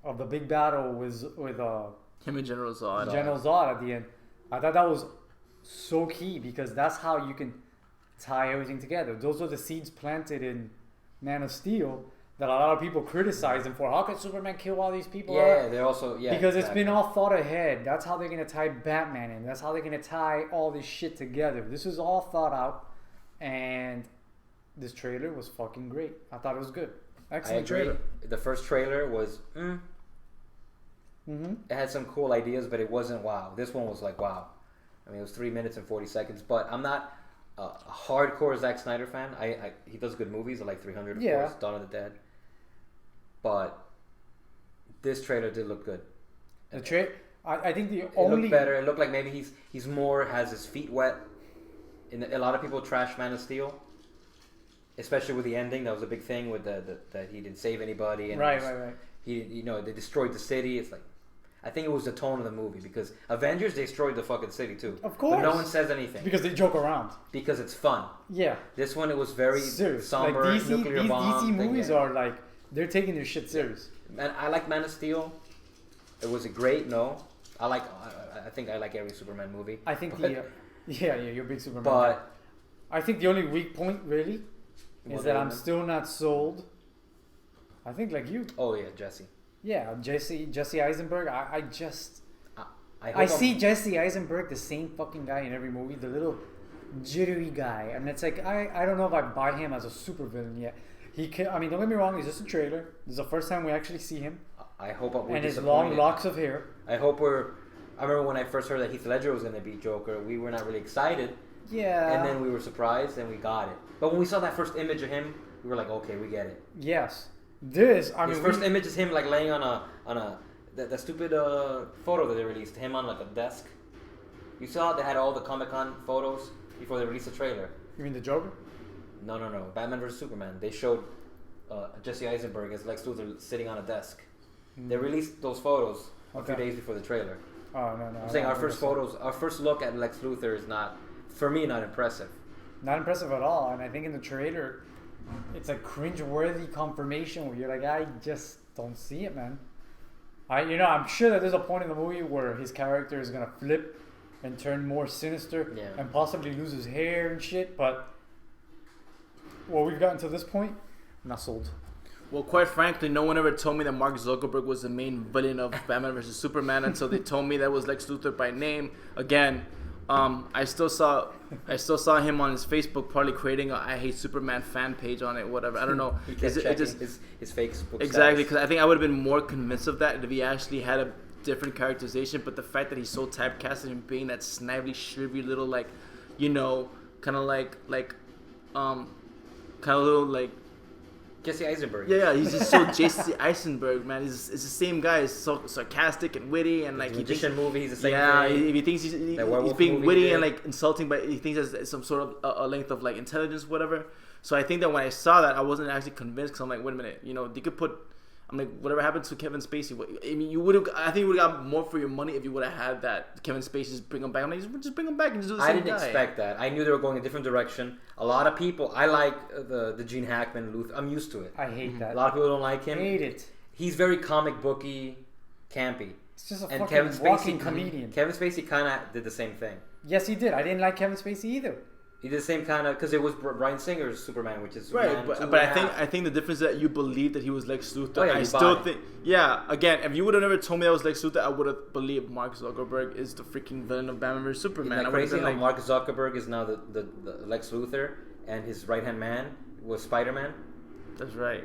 of the big battle with Him and General Zod. General Zod at the end. I thought that was so key because that's how you can tie everything together. Those are the seeds planted in Man of Steel that a lot of people criticize him for. How could Superman kill all these people? Yeah, they're also because it's been all thought ahead. That's how they're gonna tie Batman in. That's how they're gonna tie all this shit together. This is all thought out, and this trailer was fucking great. I thought it was good. Excellent trailer. The first trailer was. It had some cool ideas, but it wasn't wow. This one was like wow. I mean, it was 3 minutes and 40 seconds. But I'm not a hardcore Zack Snyder fan. He does good movies. I like 300, of course, Dawn of the Dead. But this trailer did look good. I think it looked better. It looked like maybe he's more has his feet wet. A lot of people trash Man of Steel, especially with the ending. That was a big thing with that he didn't save anybody. And right. He they destroyed the city. It's like. I think it was the tone of the movie because Avengers destroyed the fucking city too. Of course. But no one says anything. Because they joke around. Because it's fun. Yeah. This one, it was very serious. somber, like nuclear bomb. DC movies are like, they're taking their shit serious. And I like Man of Steel. Was it great? No. I think I like every Superman movie. I think you're a big Superman. But I think the only weak point really is that I'm still not sold. I think like you. Oh yeah, Jesse. Yeah, Jesse Eisenberg. I see Jesse Eisenberg, the same fucking guy in every movie, the little jittery guy, and it's like I don't know if I buy him as a supervillain yet. I mean, don't get me wrong, he's just a trailer. This is the first time we actually see him. I hope we're and his long locks of hair. I remember when I first heard that Heath Ledger was going to be Joker, we were not really excited. Yeah. And then we were surprised and we got it. But when we saw that first image of him, we were like, okay, we get it. Yes. His first image is him like laying on that stupid photo that they released. Him on like a desk. You saw they had all the Comicon photos before they released the trailer. You mean the Joker? No. Batman vs Superman. They showed Jesse Eisenberg as Lex Luthor sitting on a desk. They released those photos a few days before the trailer. Oh no! I'm saying our first look at Lex Luthor is not, for me, not impressive. Not impressive at all, and I think in the trailer, it's a cringe-worthy confirmation where you're like, I just don't see it, man. I'm sure that there's a point in the movie where his character is gonna flip and turn more sinister and possibly lose his hair and shit. But we've gotten to this point, I'm not sold. Well, quite frankly, no one ever told me that Mark Zuckerberg was the main villain of Batman vs Superman until they told me that was Lex Luthor by name. Again, I still saw him on his Facebook probably creating a I Hate Superman fan page on it, whatever. I don't know. He kept checking his Facebook exactly, because I think I would have been more convinced of that if he actually had a different characterization. But the fact that he's so typecasted and being that snively, shrivy little kind of little Jesse Eisenberg. Yeah, he's just so Jesse Eisenberg, man. It's the same guy. He's so sarcastic and witty, and he thinks movie. He's the same thing. Yeah, if he thinks he's being witty and insulting, but he thinks there's some sort of a length of intelligence, whatever. So I think that when I saw that, I wasn't actually convinced because I'm like, wait a minute, you could put. I'm like, whatever happened to Kevin Spacey? I mean, I think you would have got more for your money if you would have had that Kevin Spacey just bring him back. I'm like, just bring him back and just do the same guy. I didn't expect that. I knew they were going a different direction. A lot of people, I like the Gene Hackman Luthor. I'm used to it. I hate that. A lot of people don't like him. I hate it. He's very comic booky, campy. It's just a fucking walking comedian. Kevin Spacey kind of did the same thing. Yes, he did. I didn't like Kevin Spacey either. He did the same kind of because it was Bryan Singer's Superman, which is Superman, right. But I think the difference is that you believe that he was Lex Luthor. Oh, yeah, I still think, again, if you would have never told me that was Lex Luthor, I would have believed Mark Zuckerberg is the freaking villain of Batman vs Superman. Isn't that crazy how Mark Zuckerberg is now the Lex Luthor, and his right hand man was Spider-Man. That's right.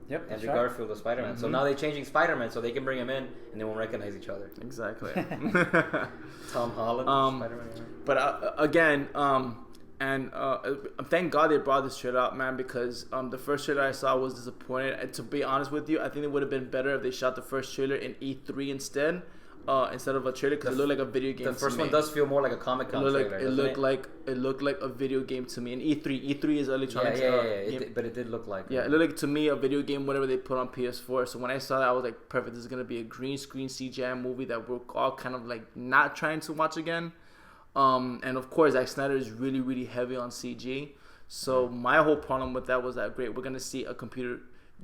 Yep. Andrew Garfield was Spider-Man. So now they're changing Spider-Man so they can bring him in and they won't recognize each other. Exactly. Tom Holland, Spider-Man. But again, thank God they brought this trailer out, man, because the first trailer I saw was disappointed. And to be honest with you, I think it would have been better if they shot the first trailer in E3 instead of a trailer, because it looked like a video game. The first one does feel more like a Comicon trailer. It looked like a video game to me. And E3 is electronics. But it did look like. Yeah, it looked like to me a video game, whatever they put on PS4. So when I saw that, I was like, perfect. This is gonna be a green screen CGI movie that we're all kind of not trying to watch again. And of course, Zack Snyder is really, really heavy on CG. So my whole problem with that was that we're gonna see a computer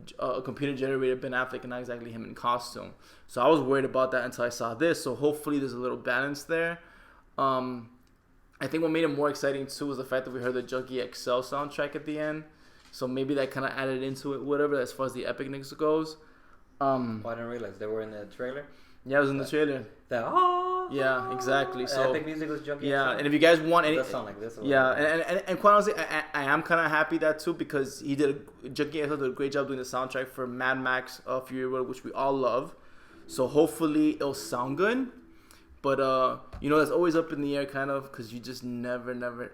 generated Ben Affleck and not exactly him in costume. So I was worried about that until I saw this. So hopefully there's a little balance there. I think what made it more exciting too was the fact that we heard the Junkie XL soundtrack at the end. So maybe that kind of added into it, whatever, as far as the epicness goes. I didn't realize they were in the trailer. Yeah, it was in the trailer. Yeah, exactly. So epic music was junky. yeah, and if you guys want any, It does sound like this. yeah, and quite honestly, I am kind of happy that too, because Junkie XL did a great job doing the soundtrack for Mad Max Fury Road, which we all love. So hopefully it'll sound good. But that's always up in the air, kind of, because you just never never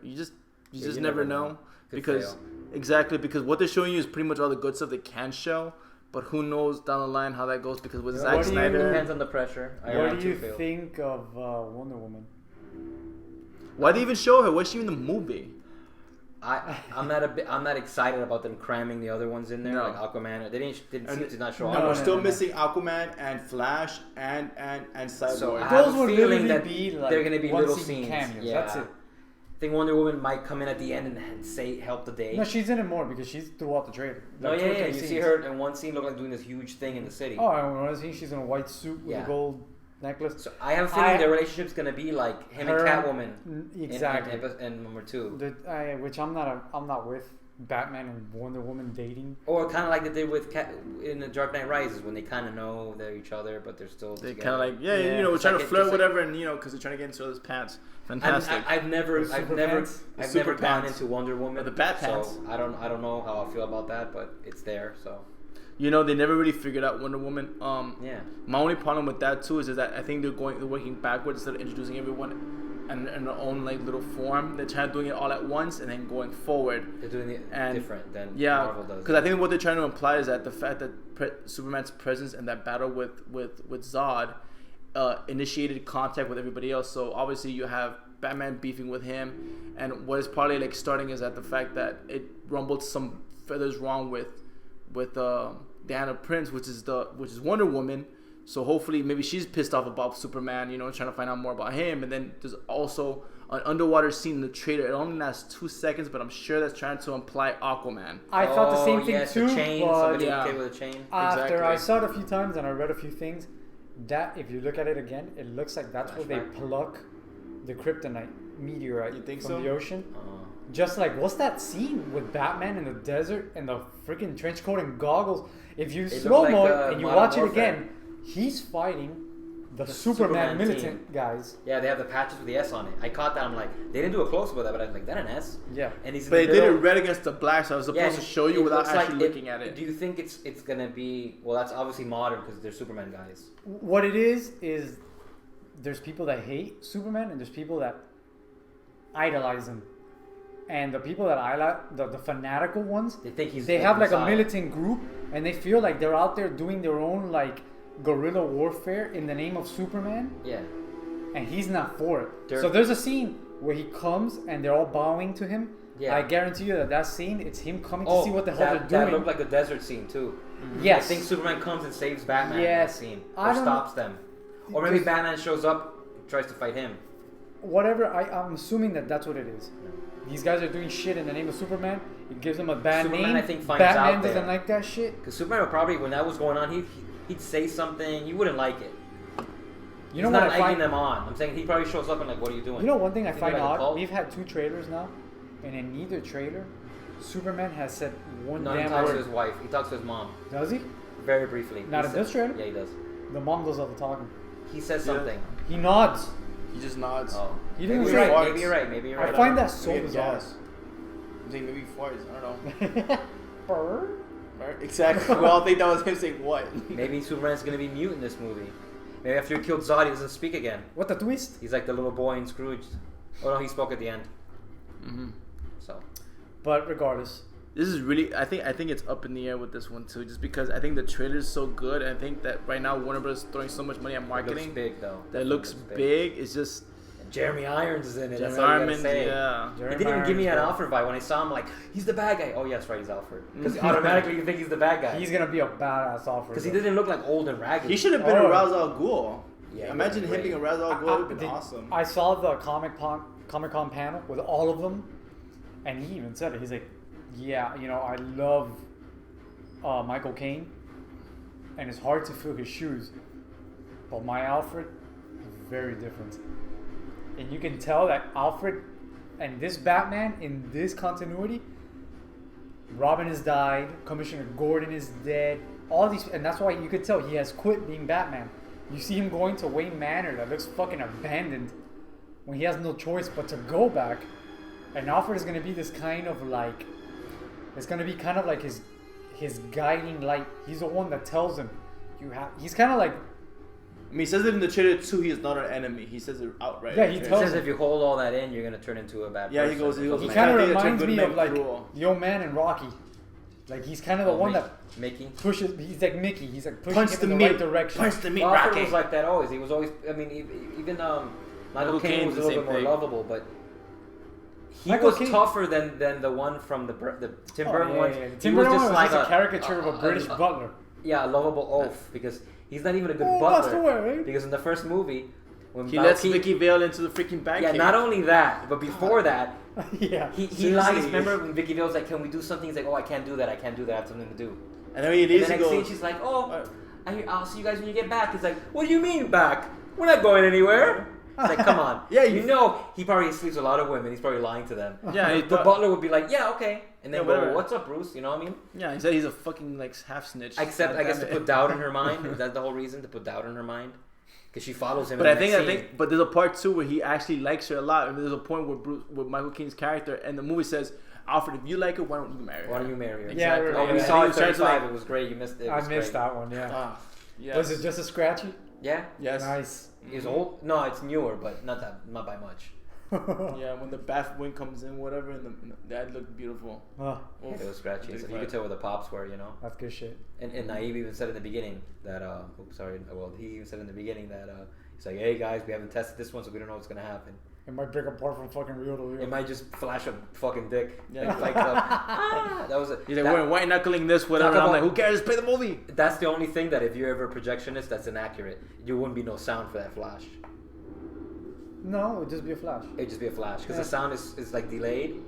know. Because what they're showing you is pretty much all the good stuff they can show. But who knows down the line how that goes, because with Zack Snyder, depends on the pressure. What do you think of Wonder Woman? Why they even show her? What's she in the movie? I'm not excited about them cramming the other ones in there, like Aquaman. They didn't seem to not show. And we're still missing Aquaman and Flash and Cyborg. So I Those have a would feeling literally that be like they're going to be little scene scenes. cameos. Yeah. That's it. I think Wonder Woman might come in at the end and help the day. No, she's in it more because she's throughout the trailer. No, Like, yeah. You see her in one scene look like doing this huge thing in the city. Oh, and one scene she's in a white suit with a gold necklace. So I have a feeling their relationship's gonna be like him and Catwoman. Exactly. In number 2. Which I'm not with Batman and Wonder Woman dating. Or kind of like they did with in the Dark Knight Rises, when they kind of know they're each other, but they're still they together. kind of like we're trying to flirt, whatever, and because they're trying to get into each other's pants. Fantastic. I've never gone into Wonder Woman, the Bat pants. So I don't know how I feel about that, but it's there. So they never really figured out Wonder Woman. Yeah. My only problem with that too is that I think they're working backwards instead of introducing everyone in their own like little form. They're trying to doing it all at once and then going forward. They're doing it different than Marvel does. Because I think what they're trying to imply is that the fact that Superman's presence and that battle with Zod initiated contact with everybody else. So obviously you have Batman beefing with him, and what is probably like starting is that the fact that it rumbled some feathers wrong with Diana Prince, which is Wonder Woman. So hopefully maybe she's pissed off about Superman, trying to find out more about him. And then there's also an underwater scene in the trailer. It only lasts 2 seconds, but I'm sure that's trying to imply Aquaman. I thought the same thing too, but with a chain. After I saw it a few times and I read a few things, that if you look at it again, it looks like that's where they pluck the kryptonite meteorite from the ocean. Just like, what's that scene with Batman in the desert and the freaking trench coat and goggles? If you slow-mo it and you watch it again, he's fighting the Superman militant guys. Yeah, they have the patches with the S on it. I caught that. I'm like, they didn't do a close-up of that, but I was like, that an S? Yeah. And he's but they did it red against the black, so I was supposed to show you without actually looking at it. Do you think it's gonna be? Well, that's obviously modern because they're Superman guys. What it is there's people that hate Superman and there's people that idolize him. And the people that the fanatical ones, they have like a militant group, and they feel like they're out there doing their own like guerrilla warfare in the name of Superman. Yeah. And he's not for it. So there's a scene where he comes and they're all bowing to him. Yeah. I guarantee you that scene, it's him coming to see what the hell they're doing. That looked like a desert scene too. Mm-hmm. Yes. I think Superman comes and saves Batman in that scene. Or stops them. Or maybe Batman shows up, tries to fight him. Whatever, I'm assuming that's what it is. These guys are doing shit in the name of Superman. It gives them a bad name. I think finds Batman out doesn't like that shit. Because Superman would probably, when that was going on, he'd say something. He wouldn't like it. You know what what? He's not egging them on. I'm saying he probably shows up and like, what are you doing? You know one thing I find odd? We've had 2 trailers now, and in neither trailer, Superman has said one damn word. He talks to his wife. He talks to his mom. Does he? Very briefly. Not in this trailer? Yeah, he does. The mom does all the talking. He says something. He nods. He just nods. Oh. He didn't say it. Maybe you're right. I find that so bizarre. I'm saying maybe farts. I don't know. Bird? Exactly. We all think that was him saying what? Maybe Superman's gonna be mute in this movie. Maybe after he killed Zod, he doesn't speak again. What the twist? He's like the little boy in Scrooge. Oh no, he spoke at the end. Mm-hmm. So. But regardless, this is really. I think it's up in the air with this one too, just because I think the trailer is so good, and I think that right now Warner Bros. Is throwing so much money at marketing. It looks big though. That looks big. It's just. Jeremy Irons is in it. Jeremy Irons, yeah. He didn't even give me an Alfred vibe. When I saw him, like, he's the bad guy. Oh, yes, right, he's Alfred. Because automatically you think he's the bad guy. He's going to be a badass Alfred. Because he didn't look like old and ragged. He should have been a Ra's al Ghul. Yeah, imagine him being a Ra's al Ghul. It would have been awesome. I saw the Comicon panel with all of them, and he even said it. He's like, yeah, I love Michael Caine, and it's hard to fill his shoes. But my Alfred is very different. And you can tell that Alfred and this Batman in this continuity Robin has died. Commissioner Gordon is dead. All these, and that's why you could tell he has quit being Batman. You see him going to Wayne Manor that looks fucking abandoned when he has no choice but to go back. And Alfred is gonna be this kind of like, it's gonna be kind of like his guiding light. He's the one that tells him you have. He's kind of like. I mean, he says it in the trailer too. He is not an enemy. He says it outright. Yeah, in the he trailer. tells says if you hold all that in, you're gonna turn into a bad Yeah, person. he goes. He like, kind of I think it's a reminds good me man of like cruel. the old man in Rocky. Like he's kind of the one that Mickey pushes. He's like Mickey. He's like pushing Punch him the in the meat. right direction. Punch the meat. Alfred Rocky. was like that always. He was always. I mean, even Michael Caine was a the little same bit more thing. lovable, but he Michael was Caine- tougher than the one from the Tim Burton one. Yeah. He Tim was Burton just was like just a caricature of a British butler. Yeah, a lovable oaf because he's not even a good Oh, that's the butler. way. Because in the first movie, when He Val lets Keaton- Vicky Vale into the freaking bank. yeah, not only that, but before that, Yeah. he Seriously. lies. Remember when Vicky Vale's like, "Can we do something?" He's like, "Oh, I can't do that. I can't do that. I have something to do." And then he And leaves. the He next scene, goes. she's like, "Oh, I'll see you guys when you get back." He's like, "What do you mean back? We're not going anywhere." It's like, come on. Yeah, you know he probably sleeps with a lot of women. He's probably lying to them. Yeah, The butler would be like, "Yeah, okay," and then Yeah, go, whatever. "What's up, Bruce?" You know what I mean? Yeah, he said he's a fucking like half snitch. Except, I guess, to Goddamn put it. doubt in her mind. Is that the whole reason, to put doubt in her mind? Because she follows him. But in I the think, next scene. but there's a part two where he actually likes her a lot, and there's a point where with Michael Caine's character, and the movie says, "Alfred, if you like her, why don't you marry her?" Why don't you marry her? Yeah, Exactly. right, Oh, we yeah. saw And it he starts 35. like- It was great. You missed it. It I was missed great. that one. Yeah. Ah, yes. Was it just a scratchy? Yeah. Yes. Nice. It's old. No, it's newer, but not by much. Yeah, when the bath wind comes in, whatever, and that looked beautiful. Oh, Yeah, it was scratchy. So you 35. could tell where the pops were, you know. that's good shit. And Naive even said in the beginning that, oops, sorry. Well, he even said in the beginning that he's like, "Hey guys, we haven't tested this one, so we don't know what's gonna happen. It might break apart from fucking real to real. It might just flash a fucking dick." Yeah. Like that was it. He's like, we're white knuckling this, whatever. Talk I'm about- like, who cares? Play the movie. That's the only thing that if you're ever a projectionist, that's inaccurate. You wouldn't be no sound for that flash. No, it would just be a flash. It'd just be a flash because Yeah. the sound is like delayed,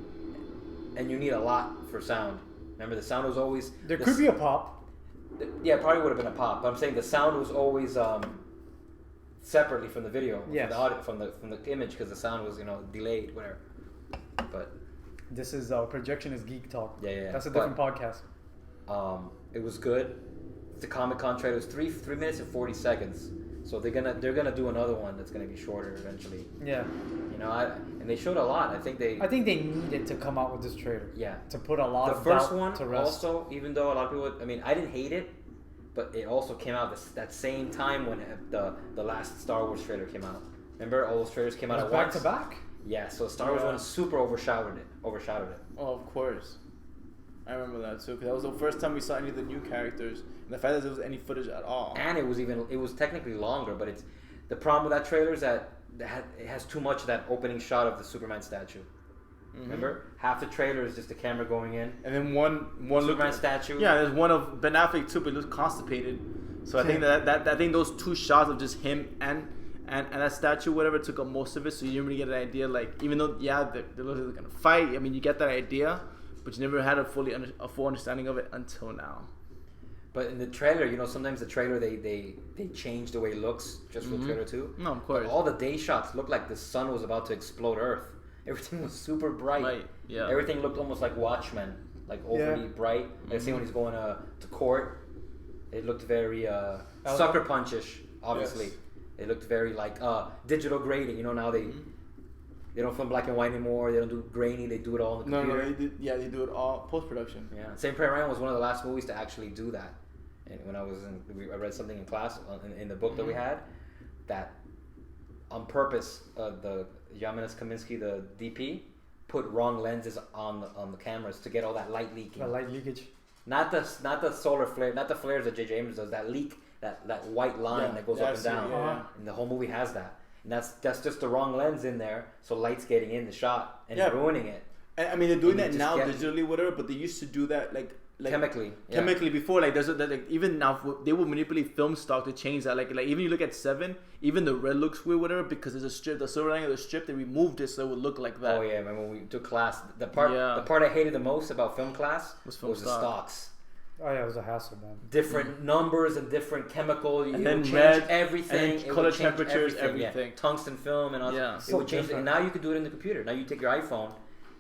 and you need a lot for sound. Remember, the sound was always There could be a pop. yeah, it probably would have been a pop. But I'm saying the sound was always separately from the video, Yes. from the audio, from the image, because the sound was delayed, whatever. But This is projection is geek talk. Yeah. That's a But- different podcast. it was good. The Comicon trailer was 3 minutes and 40 seconds. So they're gonna do another one that's gonna be shorter eventually. Yeah. And they showed a lot. I think they needed to come out with this trailer yeah. to put a lot The of first doubt one to rest. also, even though a lot of people, I didn't hate it, but it also came out that same time when the last Star Wars trailer came out. Remember, all those trailers came out at back once. to back. Yeah, so Star Wars Yeah. one super overshadowed it. Oh, of course. I remember that too, because that was the first time we saw any of the new characters, and the fact that there was any footage at all. And it was technically longer, but it's the problem with that trailer is that it has too much of that opening shot of the Superman statue. Remember, half the trailer is just the camera going in. And then one Superman look. statue. Yeah, there's one of Ben Affleck too, but it looks constipated. So I think that I think those two shots of just him and that statue, whatever, took up most of it. So you didn't really get an idea. Like, even though they look like they're gonna fight, I mean, you get that idea, but you never had a full understanding of it until now. But in the trailer, sometimes the trailer they change the way it looks just for the trailer too. No, of course. But all the day shots looked like the sun was about to explode Earth. Everything was super bright. Right, yeah. Everything looked almost like Watchmen, like overly bright. Like say when he's going to court, it looked very sucker punchish. Obviously, Yes. it looked very like digital grading. Now they don't film black and white anymore. They don't do grainy. They do it all in the computer. They do it all post production. Yeah, St. Prairie Ryan was one of the last movies to actually do that. And when I read something in class in the book that we had, that on purpose, the Yamanis Kaminsky, the DP, put wrong lenses on the cameras to get all that light leaking. The light leakage. Not the solar flare, not the flares that J.J. Abrams does. That leak, that white line that goes up and down. Yeah. And the whole movie has that. And that's just the wrong lens in there, so light's getting in the shot and ruining it. And I mean, they're doing And that you just now get- digitally, whatever. But they used to do that like Chemically. Yeah. chemically before. Like even now they will manipulate film stock to change that. Like even you look at 7, even the red looks weird, whatever, because there's a strip, the silver lining of the strip. They removed it so it would look like that. Oh yeah, remember when we took class? The part I hated the most about film class Was was the stock. stocks. Oh yeah, it was a hassle, man. Different numbers and different chemical. And it then would change red, everything. and then it color would change temperatures, everything. everything. Yeah. Tungsten film and all. Yeah. It So would change. different. And now you can do it in the computer. Now you take your iPhone,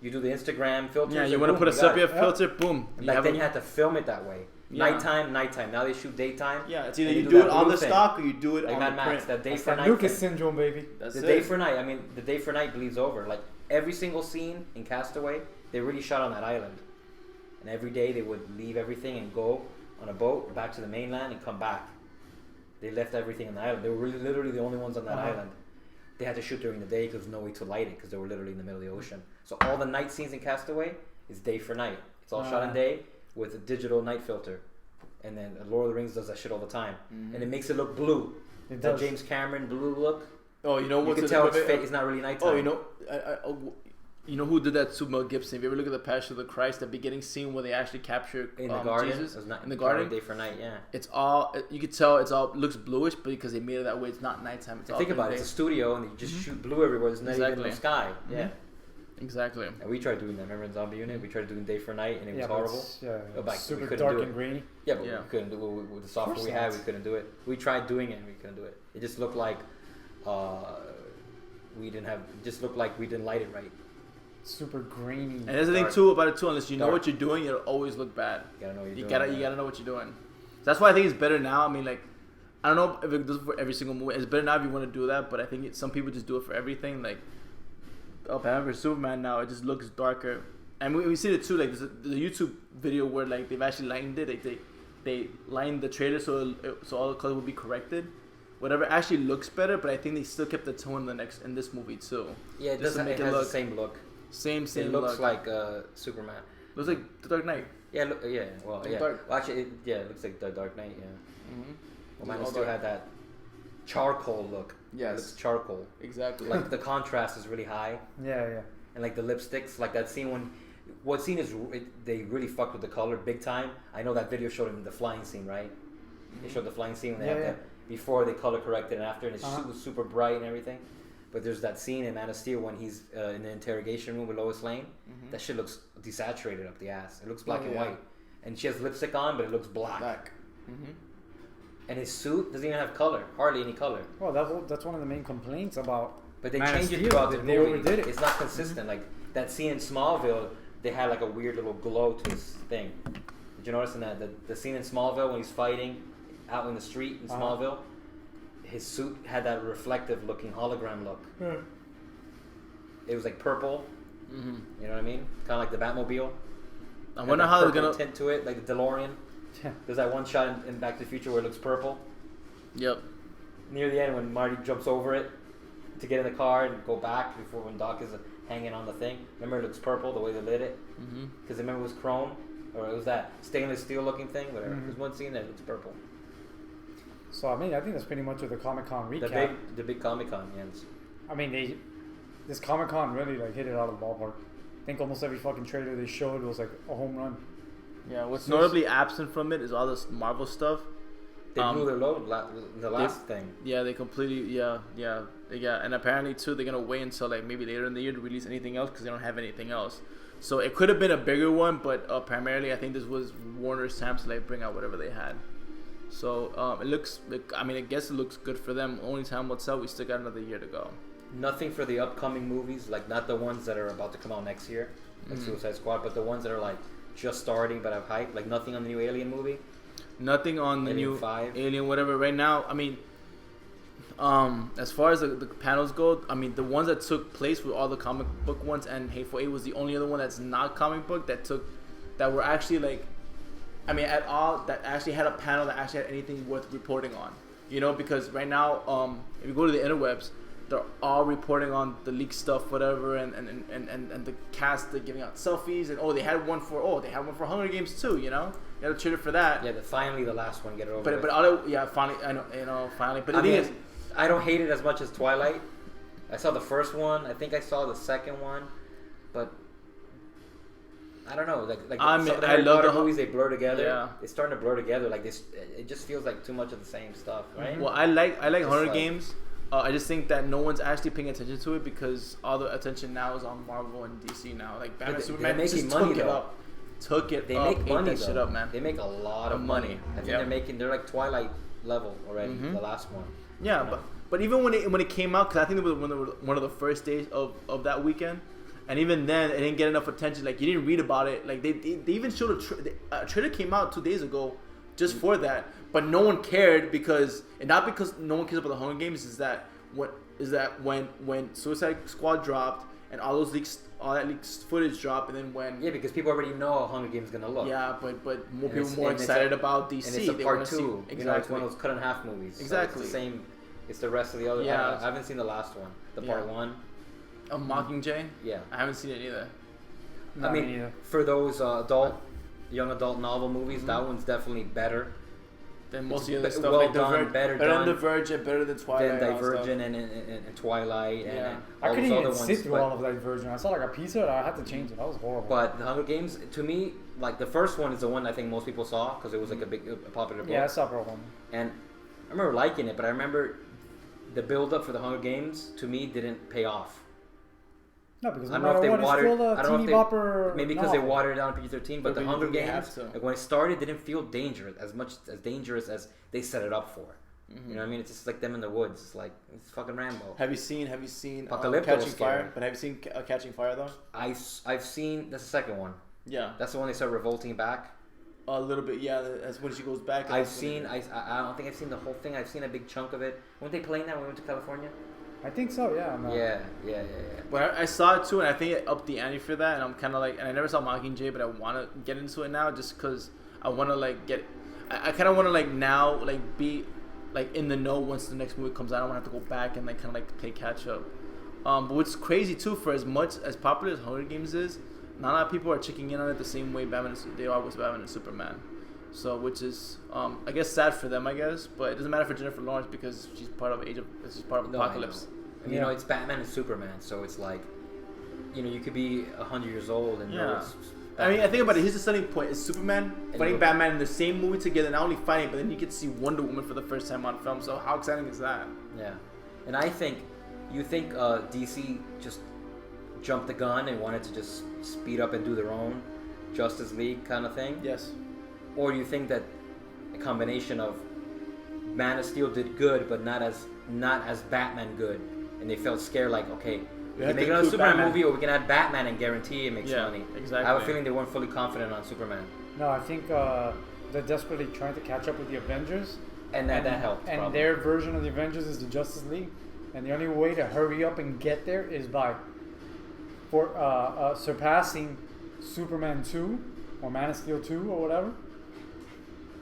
You do the Instagram filters. Yeah, you want to put a sepia filter, boom. And back then you had to film it that way. Yeah. Nighttime. Now they shoot daytime. Yeah, it's either you do it on the thing. stock or you do it like on Mad the Max, print. that day That's for that night. Lucas thing. syndrome, baby. That's The it. day for night. I mean, the day for night bleeds over. Like every single scene in Castaway, they really shot on that island, and every day they would leave everything and go on a boat back to the mainland and come back. They left everything on the island. They were really, literally the only ones on that island. They had to shoot during the day because there was no way to light it because they were literally in the middle of the ocean. So all the night scenes in Castaway is day for night. It's all shot in day with a digital night filter. And then Lord of the Rings does that shit all the time. And it makes it look blue. It That does. James Cameron blue look. Oh, you know You what's can tell it's fake. It's not really nighttime. Oh, you know who did that to Mel Gibson? If you ever look at the Passion of the Christ, the beginning scene where they actually capture in the garden. Jesus It was in the garden, day for night. Yeah. it's all you could tell. It's all looks bluish, but because they made it that way, it's not nighttime. It's all Think about it. day. It's a studio, and they just shoot blue everywhere. There's not even Exactly. no sky. Yeah. Exactly. And we tried doing that. Remember in Zombie Unit? We tried doing day for night, and it was but horrible. it's- Yeah, But it's we super couldn't dark do it. and grainy. Yeah, but Yeah. we couldn't do it with the software course we had. not. We couldn't do it. We tried doing it, and we couldn't do it. It just looked like we didn't have. It just looked like we didn't light it right. Super grainy. And there's the thing Dark. too about it too. Unless you know Dark. what you're doing, it'll always look bad. You gotta know what you're You doing. gotta know what you're doing. That's why I think it's better now. I mean, like, I don't know if it does for every single movie. It's better now if you want to do that, but I think some people just do it for everything. Like, Batman vs Superman now, it just looks darker. And we see it too. Like, there's a YouTube video where like they've actually lined it. They lined the trailer so all the colors will be corrected. Whatever actually looks better, but I think they still kept the tone in this movie too. Yeah, it Just does. to make It it has look the same look. Same It looks look. like Superman. Looks like The Dark Knight. Yeah, yeah. Well, yeah. Dark. Well, actually, it looks like the Dark Knight. Yeah. Mm-hmm. Well, Man All of Steel dark. had that charcoal look. Yes. It looks charcoal. Exactly. Like the contrast is really high, Yeah. and like the lipsticks, like that scene when. What scene is they really fucked with the color big time? I know that video showed him the flying scene, right? They showed the flying scene when they Yeah, had yeah. before they color corrected and after, and Uh-huh. it was super bright and everything. But there's that scene in Man of Steel when he's in the interrogation room with Lois Lane. That shit looks desaturated up the ass. It looks black and yeah. white, and she has lipstick on, but it looks black. Mm-hmm. And his suit doesn't even have color, hardly any color. Well, that's one of the main complaints about. But they Man of changed it Steel, throughout that the they movie. overdid it. It's not consistent. Like that scene in Smallville, they had like a weird little glow to his thing. Did you notice in that the scene in Smallville when he's fighting out in the street in Smallville? His suit had that reflective looking hologram look. It was like purple. Mm-hmm. You know what I mean? Kind of like the Batmobile. I Had wonder that how they're purple gonna. tint to it, like the DeLorean. Yeah. There's that one shot in Back to the Future where it looks purple. Yep. Near the end when Marty jumps over it to get in the car and go back before when Doc is hanging on the thing. Remember it looks purple the way they lit it? Mm-hmm. Because remember it was chrome? Or it was that stainless steel looking thing? Whatever. Mhm. There's one scene that looks purple. So I think that's pretty much what the Comicon recap. The big Comicon, yeah. I mean, this Comicon really like hit it out of the ballpark. I think almost every fucking trailer they showed was like a home run. Yeah. What's So- notably absent from it is all this Marvel stuff. They blew their load the last thing. Yeah, they completely. Yeah. And apparently too, they're gonna wait until like maybe later in the year to release anything else because they don't have anything else. So it could have been a bigger one, but primarily I think this was Warner's time to like bring out whatever they had. So it looks. I mean, I guess it looks good for them. Only time will tell. We still got another year to go. Nothing for the upcoming movies, like not the ones that are about to come out next year, like Suicide Squad, but the ones that are like just starting but have hype. Like nothing on the new Alien movie. Nothing on the Alien new 5. Alien, whatever. Right now, I mean, as far as the panels go, I mean, the ones that took place were all the comic book ones, and Hateful Eight was the only other one that's not comic book that were actually like, I mean, at all that actually had a panel that actually had anything worth reporting on. You know, because right now, if you go to the interwebs, they're all reporting on the leaked stuff, whatever, and the cast they're giving out selfies, and they had one for Hunger Games too. You know, you got to cheer for that. Yeah, finally the last one, get it over with. But finally, I know, finally. But the I thing mean, is, I don't hate it as much as Twilight. I saw the first one. I think I saw the second one, but I don't know. Like I some mean, of the I Harry love Potter the movies, they blur together. Yeah. It's starting to blur together. Like this, it just feels like too much of the same stuff, right? well, I like Just Hunger like- Games. I just think that no one's actually paying attention to it because all the attention now is on Marvel and DC now. Like Batman, they're Superman making just money, took it though. up. Took it They up. make ate money that though. shit up, man. They make a lot of Of money. money. I think Yep. they're like Twilight level already. Mhm. The last one. Yeah, You know? but even when it came out, because I think it was one of the first days of that weekend, And even then, it didn't get enough attention. Like, you didn't read about it. Like, they even showed a trailer came out 2 days ago just for that. But no one cared because, and not because no one cares about the Hunger Games, is that when Suicide Squad dropped and all that leaked footage dropped, and then when because people already know how Hunger Games is gonna look. Yeah, but more people more excited about DC. And it's a part 2. Exactly. You know, it's one of those cut in half movies. Exactly. So it's the same. It's the rest of the other. Yeah. I haven't seen the last one. The part 1. A Mockingjay? Yeah. I haven't seen it either. I mean, for those young adult novel movies, that one's definitely better than most of the other stuff. Well like done, better done. Than Divergent, better than Twilight. Than Divergent and Twilight and I all couldn't those even other sit ones. through all of Divergent. I saw like a piece of it. I had to change it. That was horrible. But the Hunger Games, to me, like the first one is the one I think most people saw because it was like a popular book. Yeah, I saw part 1. And I remember liking it, but I remember the build-up for the Hunger Games to me didn't pay off. No, because I don't know if they watered. I don't know if maybe because they novel. watered it down to PG-13. But the Hunger Games, to. like when it started, didn't feel dangerous as dangerous as they set it up for. Mm-hmm. You know what I mean? It's just like them in the woods. It's like it's fucking Rambo. Have you seen Apocalypto Catching was scary. Fire? But have you seen Catching Fire though? I've seen that's the second one. Yeah, That's the one they start revolting back. a little bit. Yeah, that's when she goes back. I've seen. I don't think I've seen the whole thing. I've seen a big chunk of it. Weren't they playing that when we went to California? I think so, yeah. No. Yeah. But I saw it too, and I think it upped the ante for that. And I'm kind of like, and I never saw Mockingjay, but I want to get into it now just because I want to like get. I kind of want to like now like be like in the know once the next movie comes out. I don't want to have to go back and like kind of like play catch up. But what's crazy too, for as much as popular as Hunger Games is, not a lot of people are checking in on it the same way they are with Batman and Superman. So, which is, I guess, sad for them, I guess. But it doesn't matter for Jennifer Lawrence because she's part of Apocalypse. And, you know, it's Batman and Superman, so it's like, you know, you could be 100 years old and know it's I mean, I think about it. Here's the starting point: is Superman fighting Batman in the same movie together, not only fighting, but then you get to see Wonder Woman for the first time on film. So, how exciting is that? Yeah, and I think DC just jumped the gun and wanted to just speed up and do their own Justice League kind of thing? Yes. Or do you think that a combination of Man of Steel did good, but not as Batman good, and they felt scared like, okay, we can make another Superman movie, or we can add Batman and guarantee it makes money. Exactly. I have a feeling they weren't fully confident on Superman. No, I think they're desperately trying to catch up with the Avengers. And that helped. And probably. their version of the Avengers is the Justice League. And the only way to hurry up and get there is by surpassing Superman 2 or Man of Steel 2 or whatever.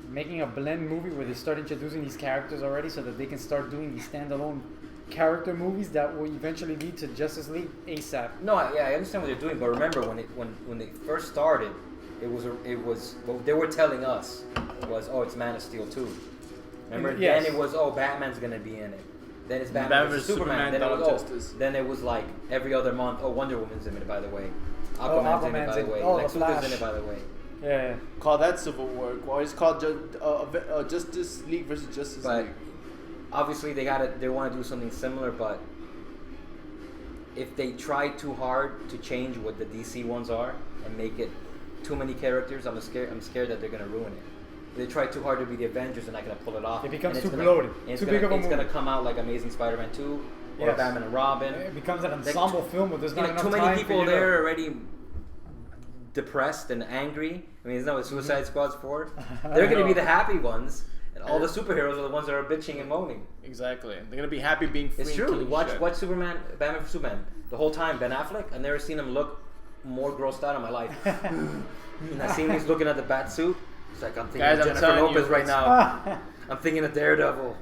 Making a blend movie where they start introducing these characters already so that they can start doing these standalone character movies that will eventually lead to Justice League ASAP. No, I understand what they're doing, but remember when they first started, it was what they were telling us was, oh, it's Man of Steel 2. Remember? Yes. Then it was, oh, Batman's gonna be in it. Then it's Batman Batman vs vs. Superman. Superman, Then it was like every other month. Oh, Wonder Woman's in it, by the way. Aquaman's in it, by the way. Oh, Lex The Luthor's Flash. in it, by the way. Yeah. Call that Civil War. Well, it's called Justice League versus Justice But League. obviously they want to do something similar, but if they try too hard to change what the DC ones are and make it too many characters, I'm scared that they're gonna ruin it. If they try too hard to be the Avengers, they're not gonna pull it off. It becomes and too bloated. Too big of a It's movie. gonna come out like Amazing Spider-Man 2 or Yes. Batman and Robin. It becomes an ensemble film where there's not enough too time many people for you there already depressed and angry. I mean, isn't that what Suicide Squad's for? They're gonna be the happy ones, and all the superheroes are the ones that are bitching and moaning. Exactly. They're gonna be happy being free. It's and true. killing shit. Watch Superman, Batman vs Superman. The whole time, Ben Affleck, I've never seen him look more grossed out in my life. And I seen he's looking at the bat suit. It's like, I'm thinking Guys, of I'm Jennifer telling you, Lopez right it's- now. I'm thinking of Daredevil.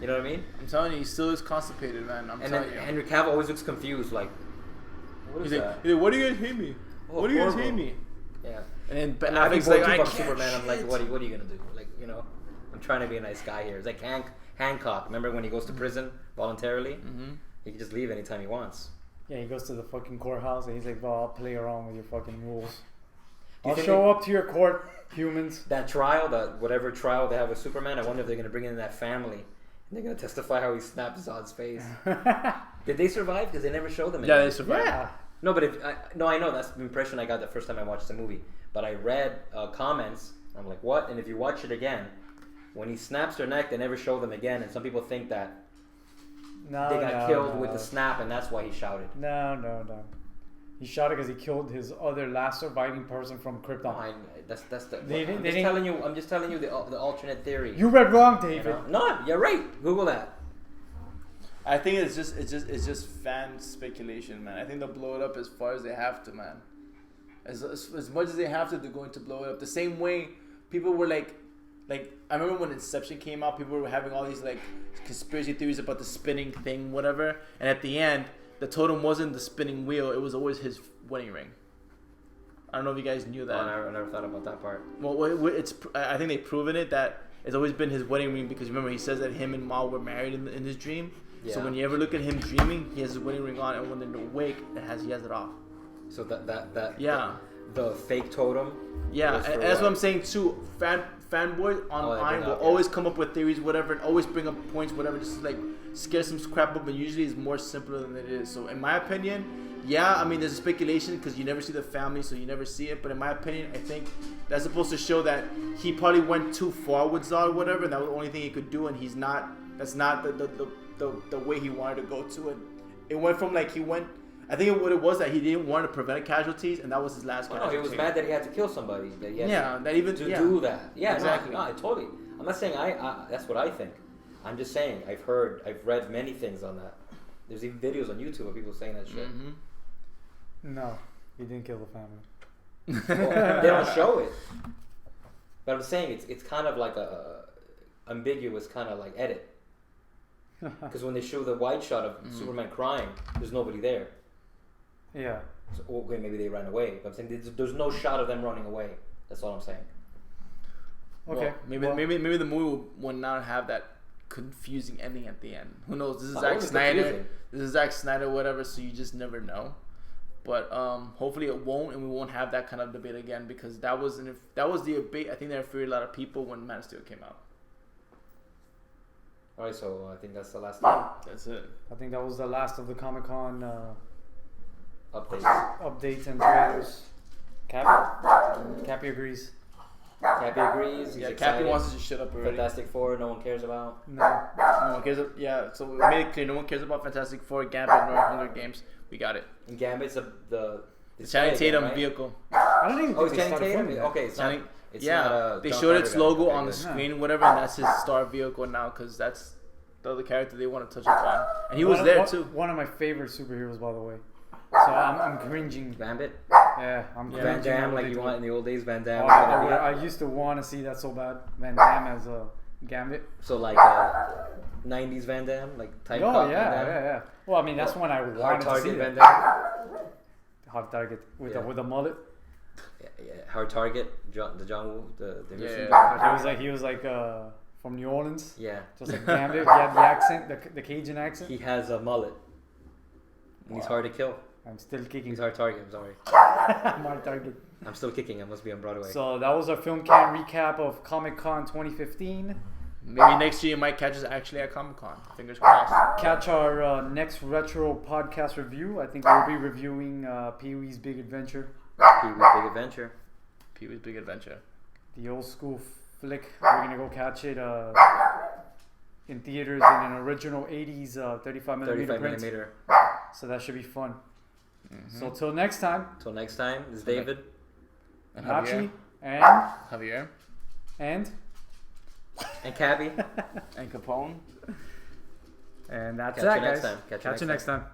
You know what I mean? I'm telling you, he still is constipated, man. I'm And telling then you. Henry Cavill always looks confused, like, what is that? He's like, what do you guys hate me? Oh, What do you guys horrible. hate me? Yeah. And then Ben And I think Affleck's like, I about can't Superman. I'm like, shit. what are you gonna do? Like, you know, I'm trying to be a nice guy here. It's like Hancock. Remember when he goes to prison voluntarily? Mm-hmm. He can just leave anytime he wants. Yeah, he goes to the fucking courthouse and he's like, well, I'll play around with your fucking rules. Do you I'll think show up to your court, humans. That trial, whatever trial they have with Superman, I wonder if they're gonna bring in that family and they're gonna testify how he snapped Zod's face. Did they survive? Because they never showed them. Yeah, again. they survived. Yeah. No, but I know that's the impression I got the first time I watched the movie. But I read comments. I'm like, what? And if you watch it again, when he snaps their neck, they never show them again. And some people think that No, they got killed with the snap, and that's why he shouted. No. He shot it because he killed his other last surviving person from No, Krypton. that's the. They didn't- I'm they just didn't- telling you. I'm just telling you the alternate theory. You read wrong, You David. know? No, you're right. Google that. I think it's just fan speculation, man. I think they'll blow it up as far as they have to, man. As much as they have to, they're going to blow it up. The same way people were like I remember when Inception came out, people were having all these like conspiracy theories about the spinning thing, whatever. And at the end, the totem wasn't the spinning wheel; it was always his wedding ring. I don't know if you guys knew that. I never thought about that part. Well, I think they've proven it that it's always been his wedding ring because remember he says that him and Ma were married in his dream. Yeah. So when you ever look at him dreaming, he has his wedding ring on, and when they're awake, he has it off. So that Yeah. the fake totem. Yeah, was for and that's what I'm what? saying too. Fanboys online bring will up, yeah. always come up with theories, whatever, and always bring up points, whatever, just to, like scare some crap up. But usually it's more simpler than it is. So in my opinion, yeah, I mean there's a speculation because you never see the family, so you never see it. But in my opinion, I think that's supposed to show that he probably went too far with Zod or whatever, and that was the only thing he could do, and he's not. That's not the way he wanted to go to it. It went from like he went. I think what it was that he didn't want to prevent casualties, and that was his last. No, casualty. he was mad that he had to kill somebody. That he had that even to do that. Yeah, exactly. No, I totally. I'm not saying I. That's what I think. I'm just saying I've read many things on that. There's even videos on YouTube of people saying that shit. Mm-hmm. No, he didn't kill the family. Well, they don't show it, but I'm saying it's kind of like a ambiguous kind of like edit. Because when they show the wide shot of Superman crying, there's nobody there. Yeah. So, okay, maybe they ran away. But I'm saying there's no shot of them running away. That's all I'm saying. Okay. Well, maybe the movie will not have that confusing ending at the end. Who knows? This is It Zack wasn't Snyder. confusing. This is Zack Snyder, whatever. So you just never know. But hopefully it won't, and we won't have that kind of debate again because that was the debate. I think that infuriated a lot of people when Man of Steel came out. All right, so I think that's the last time. That's it. I think that was the last of the Comicon Updates. updates and trailers. Cappy agrees. Cappy agrees. He's Yeah, excited. Cappy wants to just shut up already. Fantastic Four. No one cares about. No. No one cares. Yeah, so we made it clear. No one cares about Fantastic Four, Gambit, nor Hunger Games. We got it. And Gambit's the Channing display Tatum again, right? vehicle. I don't even Oh, think it's they Channing started Tatum. filming that. Okay, it's Channing, not. It's yeah, not they John showed its Carter guy. logo Okay, on the good. screen, whatever, and that's his star vehicle now because that's the other character they want to touch upon. And he was there too. One of my favorite superheroes, by the way. So I'm cringing. Gambit. Yeah, I'm cringing. Van Damme, at like what you they want in do. the old days. Van Oh, Damme. I used to want to see that so bad. Van Damme as a Gambit. So like 90s Van Damme, like type. Oh cop yeah, Van Damme. yeah. Well, I mean that's when I Hard wanted to see target Van that. Damme. Hard target with Yeah. the mullet. Yeah, Hard Target. the John Woo. The Yeah, recent yeah. He was like from New Orleans. Yeah. Just like Gambit. He had the accent, the Cajun accent. He has a mullet. And he's Wow. hard to kill. I'm still kicking. He's hard target. I'm sorry. My target. I'm still kicking. I must be on Broadway. So that was our film can recap of ComicCon 2015. Maybe next year you might catch us actually at Comic-Con. Fingers crossed. Catch our next retro podcast review. I think we'll be reviewing Pee-wee's Big Adventure, Pee-wee's Big Adventure. Pee-wee's Big Adventure. the old school flick. We're gonna go catch it in theaters in an original 80s 35 millimeter 35 print. millimeter. So that should be fun. Mm-hmm. So till next time, Till next time, this is David. And Nachi Javier. and Javier. and And Cabby. And Capone. and that's Catch that, you next guys. time. Catch you next time.